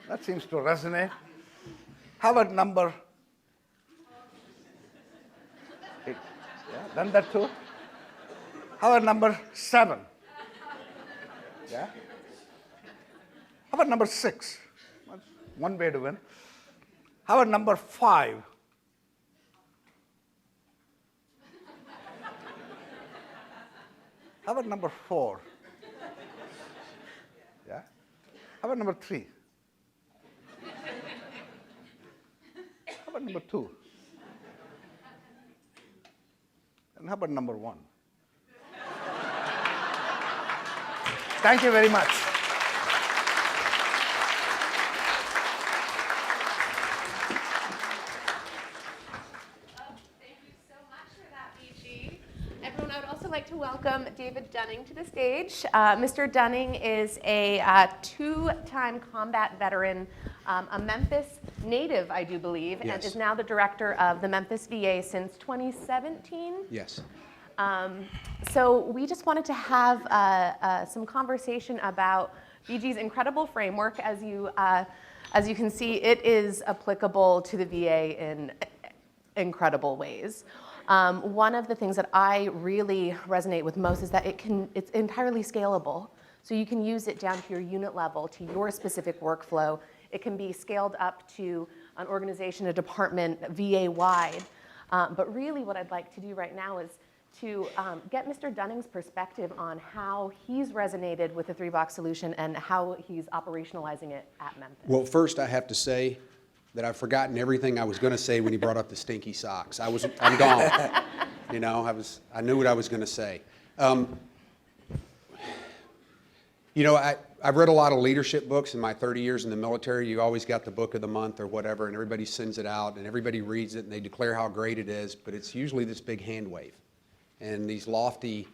[SPEAKER 12] That seems to resonate. How about number 8? Yeah, done that too. How about number 7? Yeah? How about number 6? That's one way to win. How about number 5? How about number 4? Yeah? How about number 3? How about number 2? And how about number 1? Thank you very much.
[SPEAKER 11] Everyone, I would also like to welcome David Dunning to the stage. Mr. Dunning is a two-time combat veteran, a Memphis native, I do believe, and is now the director of the Memphis VA since 2017.
[SPEAKER 13] Yes.
[SPEAKER 11] So we just wanted to have some conversation about VG's incredible framework. As you can see, it is applicable to the VA in incredible ways. One of the things that I really resonate with most is that it's entirely scalable. So you can use it down to your unit level, to your specific workflow. It can be scaled up to an organization, a department, VA-wide. But really what I'd like to do right now is to get Mr. Dunning's perspective on how he's resonated with the 3-box solution and how he's operationalizing it at Memphis.
[SPEAKER 13] Well, first I have to say that I've forgotten everything I was going to say when he brought up the stinky socks. I'm gone. You know, I knew what I was going to say. You know, I've read a lot of leadership books in my 30 years in the military. You always got the book of the month or whatever, and everybody sends it out, and everybody reads it, and they declare how great it is, but it's usually this big hand wave and these lofty,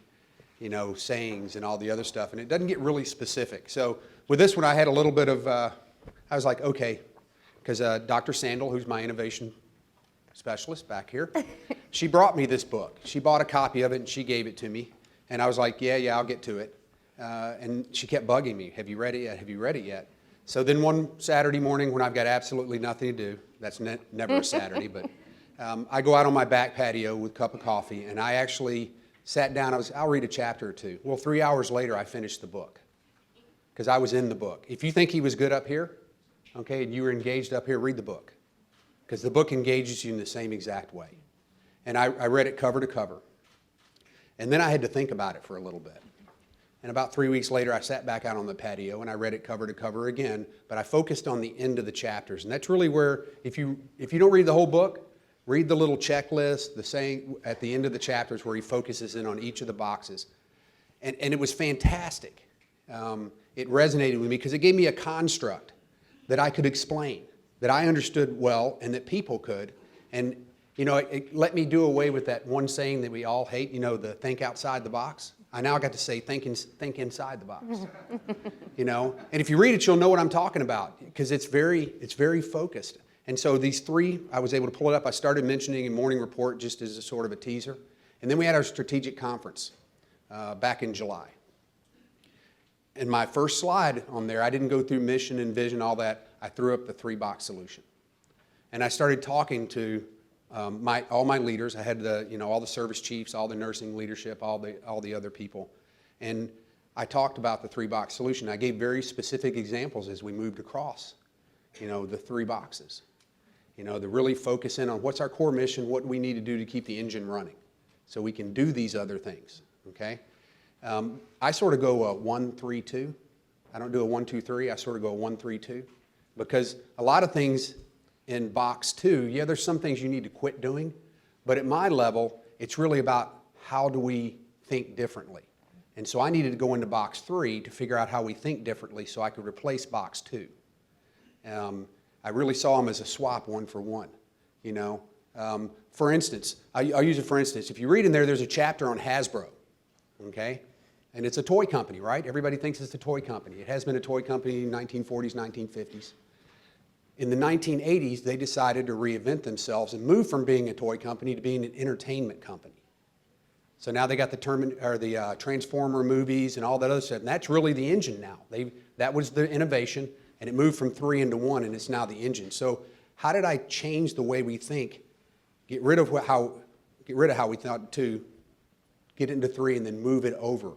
[SPEAKER 13] you know, sayings and all the other stuff, and it doesn't get really specific. So with this one, I had a little bit of, I was like, okay, because Dr. Sandel, who's my innovation specialist back here, she brought me this book. She bought a copy of it, and she gave it to me, and I was like, yeah, I'll get to it. And she kept bugging me, have you read it yet? Have you read it yet? So then one Saturday morning when I've got absolutely nothing to do, that's never a Saturday, but I go out on my back patio with a cup of coffee, and I actually sat down. I'll read a chapter or two. Well, 3 hours later, I finished the book because I was in the book. If you think he was good up here, okay, and you were engaged up here, read the book because the book engages you in the same exact way. And I read it cover to cover. And then I had to think about it for a little bit. And about 3 weeks later, I sat back out on the patio and I read it cover to cover again, but I focused on the end of the chapters. And that's really where, if you don't read the whole book, read the little checklist, the saying at the end of the chapters where he focuses in on each of the boxes. And it was fantastic. It resonated with me because it gave me a construct that I could explain, that I understood well and that people could. And you know, it let me do away with that one saying that we all hate, you know, the think outside the box. I now got to say think inside the box, you know. And if you read it, you'll know what I'm talking about because it's very focused. And so these three, I was able to pull it up. I started mentioning in Morning Report just as a sort of a teaser. And then we had our strategic conference back in July. And my first slide on there, I didn't go through mission and vision, all that. I threw up the 3-box solution. And I started talking to all my leaders. I had all the service chiefs, all the nursing leadership, all the other people. And I talked about the 3-box solution. I gave very specific examples as we moved across, you know, the 3 boxes. You know, to really focus in on what's our core mission, what do we need to do to keep the engine running. so we can do these other things, okay? I sort of go a 1-3-2. I don't do a 1-2-3, I sort of go a 1-3-2, because a lot of things in box 2, yeah, there's some things you need to quit doing, but at my level, it's really about how do we think differently. And so I needed to go into box 3 to figure out how we think differently so I could replace box 2. I really saw them as a swap 1-for-1, you know. For instance, I'll use it for instance. If you read in there, there's a chapter on Hasbro, okay? And it's a toy company, right? Everybody thinks it's a toy company. It has been a toy company in the 1940s, 1950s. In the 1980s, they decided to reinvent themselves and move from being a toy company to being an entertainment company. So now they got the Transformer movies and all that other stuff, and that's really the engine now. That was the innovation, and it moved from 3 into 1, and it's now the engine. So how did I change the way we think, get rid of how we thought 2, get into 3, and then move it over?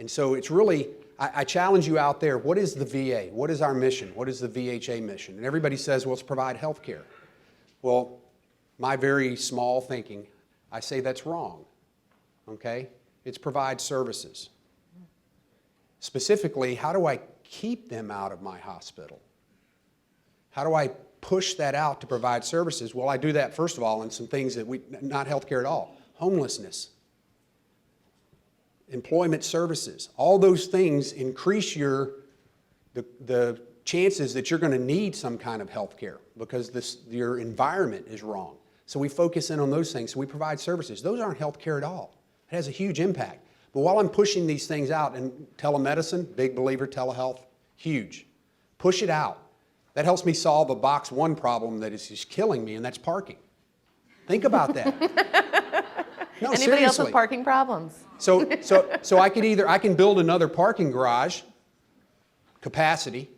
[SPEAKER 13] And so it's really, I challenge you out there, what is the VA? What is our mission? What is the VHA mission? And everybody says, well, it's provide health care. Well, my very small thinking, I say that's wrong, okay? It's provide services. Specifically, how do I keep them out of my hospital? How do I push that out to provide services? Well, I do that, first of all, in some things that not healthcare at all. Homelessness, employment services, all those things increase the chances that you're going to need some kind of health care because your environment is wrong. So we focus in on those things. So we provide services. Those aren't health care at all. It has a huge impact. But while I'm pushing these things out, and telemedicine, big believer, telehealth, huge. Push it out. That helps me solve a box 1 problem that is just killing me, and that's parking. Think about that. No,
[SPEAKER 11] Anybody
[SPEAKER 13] seriously.
[SPEAKER 11] else with parking problems?
[SPEAKER 13] So I can build another parking garage capacity,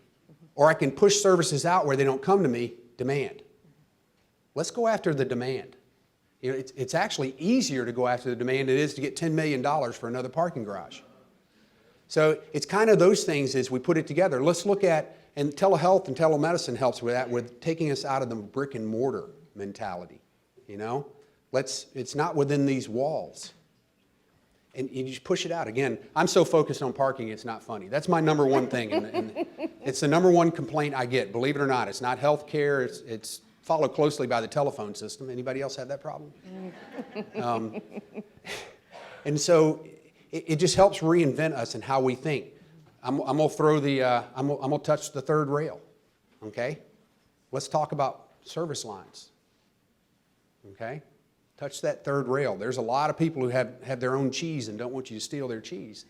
[SPEAKER 13] or I can push services out where they don't come to me, demand. Let's go after the demand. You know, it's actually easier to go after the demand than it is to get $10 million for another parking garage. So it's kind of those things as we put it together. Let's look at, and telehealth and telemedicine helps with that, with taking us out of the brick and mortar mentality, you know? It's not within these walls. And you just push it out. Again, I'm so focused on parking, it's not funny. That's my number one thing. And it's the number one complaint I get, believe it or not. It's not health care, it's followed closely by the telephone system. Anybody else have that problem? And so it just helps reinvent us and how we think. I'm gonna I'm gonna touch the third rail, okay? Let's talk about service lines, okay? Touch that third rail. There's a lot of people who have their own cheese and don't want you to steal their cheese.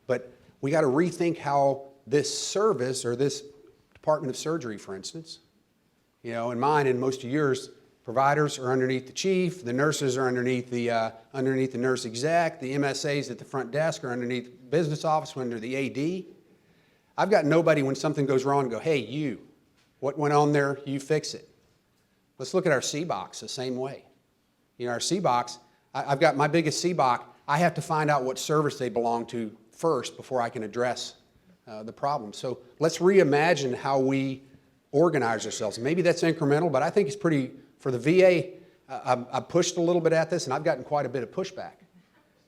[SPEAKER 13] But we got to rethink how this service, or this department of surgery, for instance, you know, in mine and most of yours, providers are underneath the chief, the nurses are underneath the nurse exec, the MSAs at the front desk are underneath the business office, under the AD. I've got nobody when something goes wrong go, hey, you, what went on there, you fix it. Let's look at our C-box the same way. You know, our C-box, I've got my biggest C-box, I have to find out what service they belong to first before I can address the problem. So let's reimagine how we organize ourselves. Maybe that's incremental, but I think it's pretty, for the VA, I've pushed a little bit at this and I've gotten quite a bit of pushback.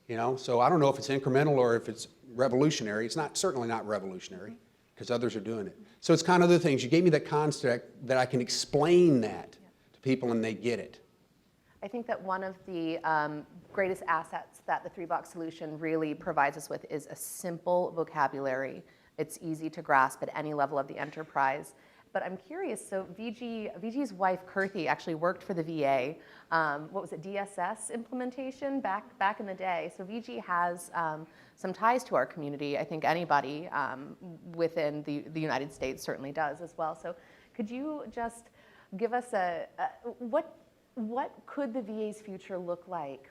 [SPEAKER 13] You know, so I don't know if it's incremental or if it's revolutionary. It's certainly not revolutionary because others are doing it. So it's kind of the things. You gave me that concept that I can explain that to people and they get it.
[SPEAKER 11] I think that one of the greatest assets that the 3-box solution really provides us with is a simple vocabulary. It's easy to grasp at any level of the enterprise. But I'm curious, so Vijay's wife, Kirthi, actually worked for the VA. What was it, DSS implementation back in the day. So Vijay has some ties to our community. I think anybody within the United States certainly does as well. So could you just give us what could the VA's future look like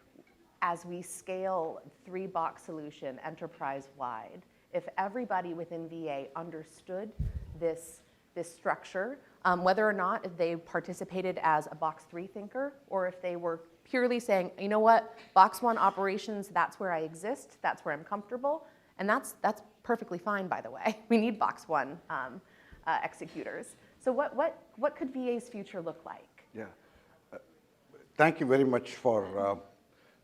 [SPEAKER 11] as we scale 3-box solution enterprise-wide? If everybody within VA understood this structure, whether or not if they participated as a box 3 thinker, or if they were purely saying, you know what, box 1 operations, that's where I exist, that's where I'm comfortable, and that's perfectly fine, by the way. We need box 1 executors. So what could VA's future look like?
[SPEAKER 12] Yeah. Thank you very much for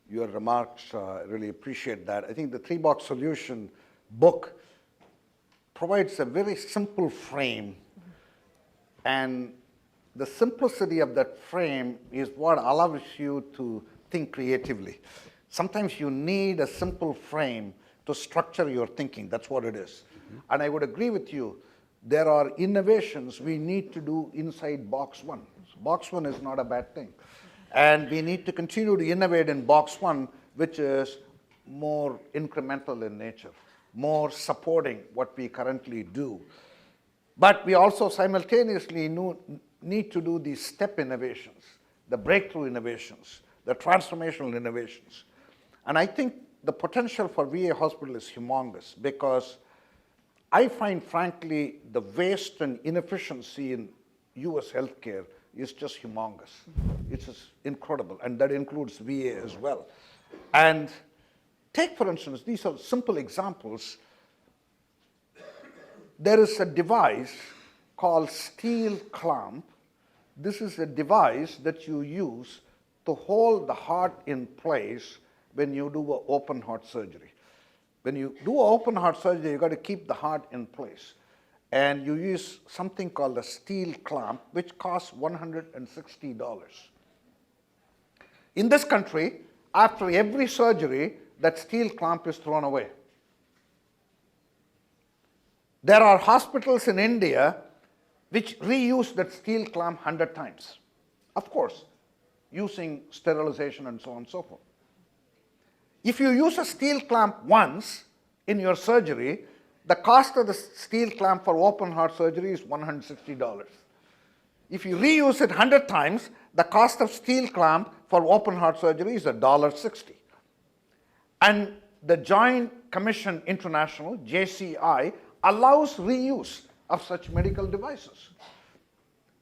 [SPEAKER 12] your remarks. I really appreciate that. I think the three-box solution book provides a very simple frame, and the simplicity of that frame is what allows you to think creatively. Sometimes you need a simple frame to structure your thinking. That's what it is. And I would agree with you. There are innovations we need to do inside box one. Box one is not a bad thing. And we need to continue to innovate in box one, which is more incremental in nature, more supporting what we currently do. But we also simultaneously need to do these step innovations, the breakthrough innovations, the transformational innovations. And I think the potential for VA hospital is humongous, because I find, frankly, the waste and inefficiency in US healthcare is just humongous. It's just incredible, and that includes VA as well. And take, for instance, these are simple examples. There is a device called steel clamp. This is a device that you use to hold the heart in place when you do an open heart surgery. When you do an open heart surgery, you've got to keep the heart in place. And you use something called a steel clamp, which costs $160. In this country, after every surgery, that steel clamp is thrown away. There are hospitals in India which reuse that steel clamp 100 times. Of course, using sterilization and so on and so forth. If you use a steel clamp once in your surgery, the cost of the steel clamp for open heart surgery is $160. If you reuse it 100 times, the cost of steel clamp for open heart surgery is $1.60. And the Joint Commission International, JCI, allows reuse of such medical devices.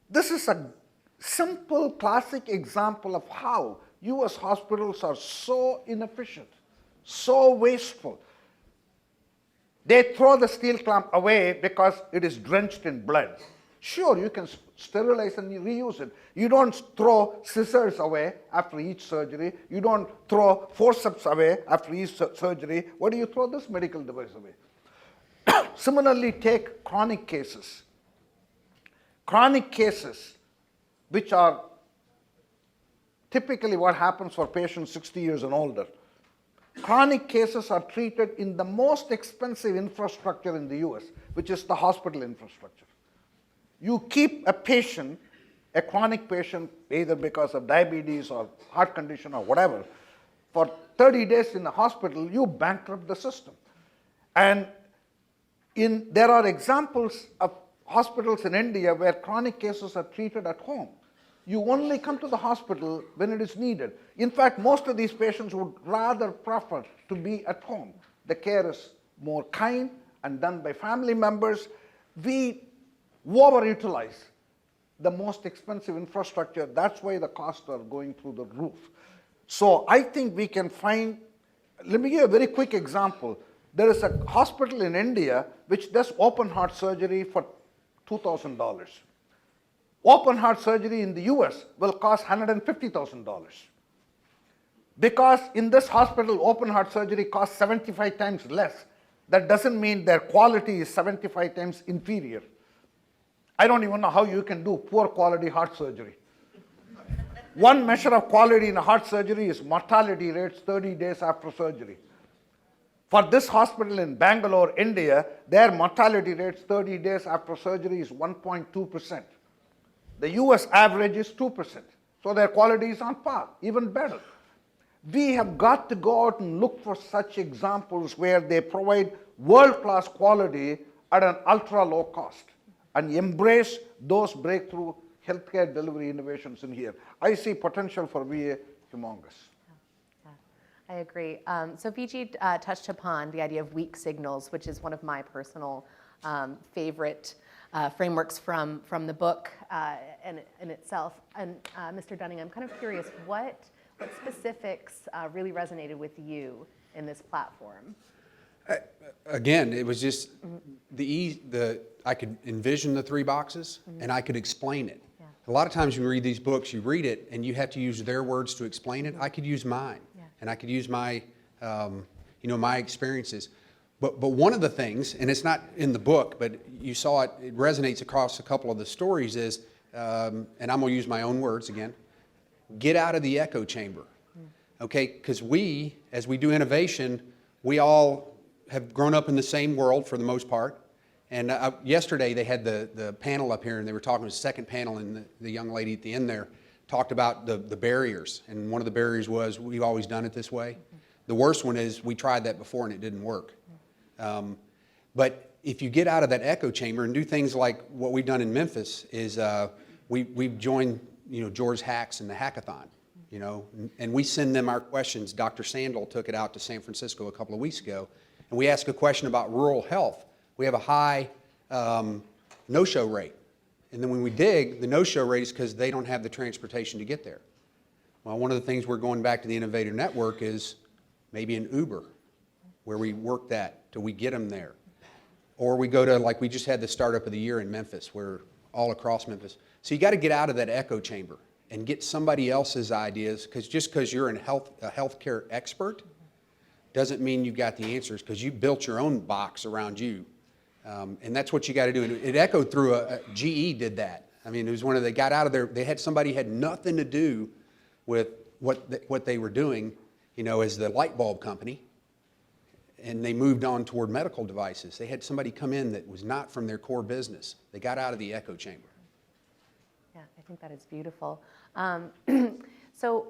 [SPEAKER 12] This is a simple, classic example of how US hospitals are so inefficient, so wasteful. They throw the steel clamp away because it is drenched in blood. Sure, you can sterilize and reuse it. You don't throw scissors away after each surgery. You don't throw forceps away after each surgery. What do you throw this medical device away? Similarly, take chronic cases. Chronic cases, which are typically what happens for patients 60 years and older. Chronic cases are treated in the most expensive infrastructure in the US, which is the hospital infrastructure. You keep a patient, a chronic patient, either because of diabetes or heart condition or whatever, for 30 days in the hospital, you bankrupt the system. And there are examples of hospitals in India where chronic cases are treated at home. You only come to the hospital when it is needed. In fact, most of these patients would rather prefer to be at home. The care is more kind and done by family members. We overutilize the most expensive infrastructure. That's why the costs are going through the roof. So I think we can find, let me give a very quick example. There is a hospital in India which does open heart surgery for $2,000. Open heart surgery in the US will cost $150,000. Because in this hospital, open heart surgery costs 75 times less, that doesn't mean their quality is 75 times inferior. I don't even know how you can do poor quality heart surgery. One measure of quality in a heart surgery is mortality rates 30 days after surgery. For this hospital in Bangalore, India, their mortality rates 30 days after surgery is 1.2%. The US average is 2%. So their quality is on par, even better. We have got to go out and look for such examples where they provide world-class quality at an ultra-low cost and embrace those breakthrough healthcare delivery innovations in here. I see potential for VA humongous.
[SPEAKER 11] I agree. So Vijay touched upon the idea of weak signals, which is one of my personal favorite frameworks from the book in itself. And Mr. Dunning, I'm kind of curious, what specifics really resonated with you in this platform?
[SPEAKER 13] Again, it was just I could envision the three boxes and I could explain it. Yeah. A lot of times when you read these books, you read it and you have to use their words to explain it. I could use mine. Yeah. and I could use my, my experiences. But one of the things, and it's not in the book, but you saw it, it resonates across a couple of the stories is, and I'm going to use my own words again, get out of the echo chamber. Okay, because as we do innovation, we all have grown up in the same world for the most part. And yesterday they had the panel up here, and they were talking, the second panel, and the young lady at the end there talked about the barriers. And one of the barriers was, we've always done it this way. The worst one is, we tried that before and it didn't work. But if you get out of that echo chamber and do things like what we've done in Memphis, is we've joined George Hacks in the hackathon. And we send them our questions. Dr. Sandel took it out to San Francisco a couple of weeks ago, and we ask a question about rural health. We have a high no-show rate. And then when we dig, the no-show rate is because they don't have the transportation to get there. Well, one of the things we're going back to the Innovator Network is maybe an Uber, where we work that till we get them there. Or we go to, like we just had the startup of the year in Memphis, where all across Memphis. So you got to get out of that echo chamber and get somebody else's ideas, because just because you're a healthcare expert doesn't mean you've got the answers, because you built your own box around you. And that's what you got to do. And it echoed through GE did that. I mean, it was they got out of there, they had somebody had nothing to do with what they were doing, as the light bulb company. And they moved on toward medical devices. They had somebody come in that was not from their core business. They got out of the echo chamber.
[SPEAKER 11] Yeah, I think that is beautiful. So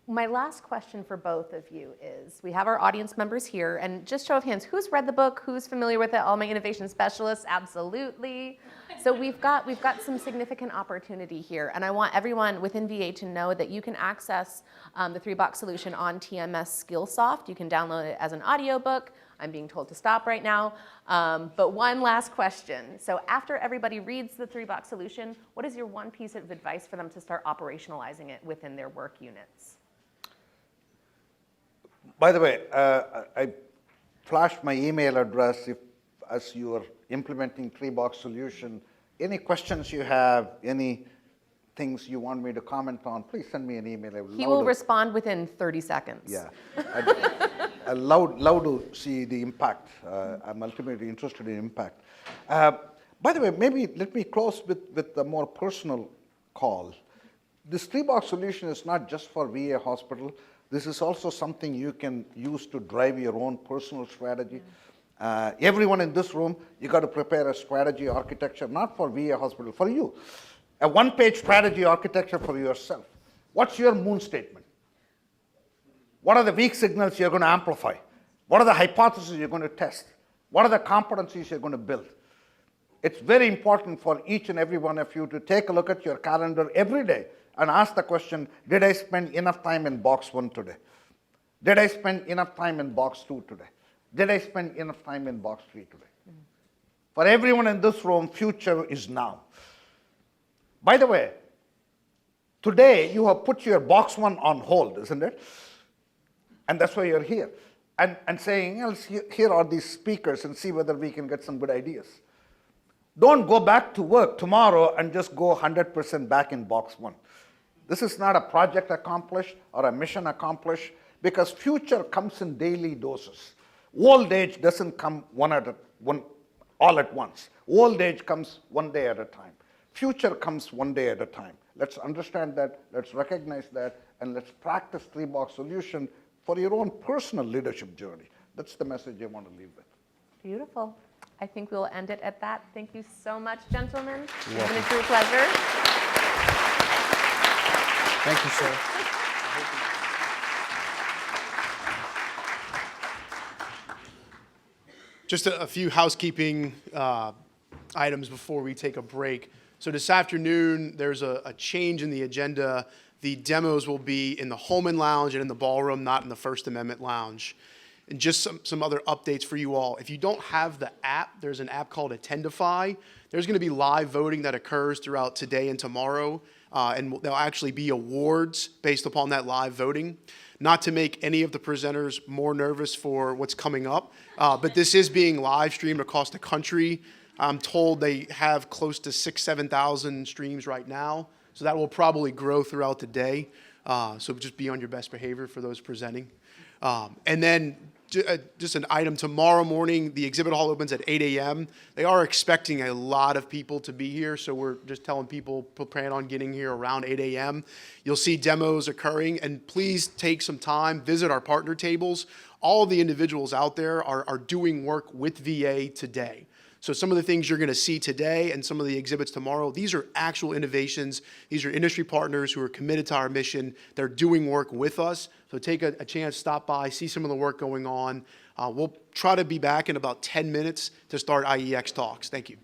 [SPEAKER 11] my last question for both of you is, we have our audience members here, and just show of hands, who's read the book? Who's familiar with it? All my innovation specialists, absolutely. So we've got some significant opportunity here, and I want everyone within VA to know that you can access the 3-box solution on TMS Skillsoft. You can download it as an audiobook. I'm being told to stop right now. But one last question. So after everybody reads the 3-box solution, what is your one piece of advice for them to start operationalizing it within their work units?
[SPEAKER 12] By the way, I flashed my email address as you are implementing 3-box solution. Any questions you have, any things you want me to comment on, please send me an email.
[SPEAKER 11] He will respond within 30 seconds.
[SPEAKER 12] Yeah. I'd love to see the impact. I'm ultimately interested in impact. By the way, maybe let me close with a more personal call. This 3-box solution is not just for VA hospital. This is also something you can use to drive your own personal strategy. Everyone in this room, you got to prepare a strategy architecture, not for VA hospital, for you. A 1-page strategy architecture for yourself. What's your moon statement? What are the weak signals you're going to amplify? What are the hypotheses you're going to test? What are the competencies you're going to build? It's very important for each and every one of you to take a look at your calendar every day and ask the question, did I spend enough time in box 1 today? Did I spend enough time in box 2 today? Did I spend enough time in box 3 today? For everyone in this room, future is now. By the way, today you have put your box 1 on hold, isn't it? And that's why you're here. And saying, let's here are these speakers and see whether we can get some good ideas. Don't go back to work tomorrow and just go 100% back in box 1. This is not a project accomplished or a mission accomplished, because future comes in daily doses. Old age doesn't come all at once. Old age comes one day at a time. Future comes one day at a time. Let's understand that, let's recognize that, and let's practice 3-box solution for your own personal leadership journey. That's the message I want to leave with.
[SPEAKER 11] Beautiful. I think we'll end it at that. Thank you so much, gentlemen. It's been a true pleasure.
[SPEAKER 13] Thank you, sir.
[SPEAKER 10] Just a few housekeeping items before we take a break. So this afternoon, there's a change in the agenda. The demos will be in the Holman Lounge and in the ballroom, not in the First Amendment Lounge. And just some other updates for you all. If you don't have the app, there's an app called Attendify. There's going to be live voting that occurs throughout today and tomorrow, and there'll actually be awards based upon that live voting. Not to make any of the presenters more nervous for what's coming up, but this is being live streamed across the country. I'm told they have close to 6,000 to 7,000 streams right now, so that will probably grow throughout the day. So just be on your best behavior for those presenting. And then just an item, tomorrow morning, the exhibit hall opens at 8 a.m. They are expecting a lot of people to be here, so we're just telling people plan on getting here around 8 a.m. You'll see demos occurring, and please take some time, visit our partner tables. All of the individuals out there are doing work with VA today. So some of the things you're going to see today and some of the exhibits tomorrow, these are actual innovations. These are industry partners who are committed to our mission. They're doing work with us. So take a chance, stop by, see some of the work going on. We'll try to be back in about 10 minutes to start iEx talks. Thank you.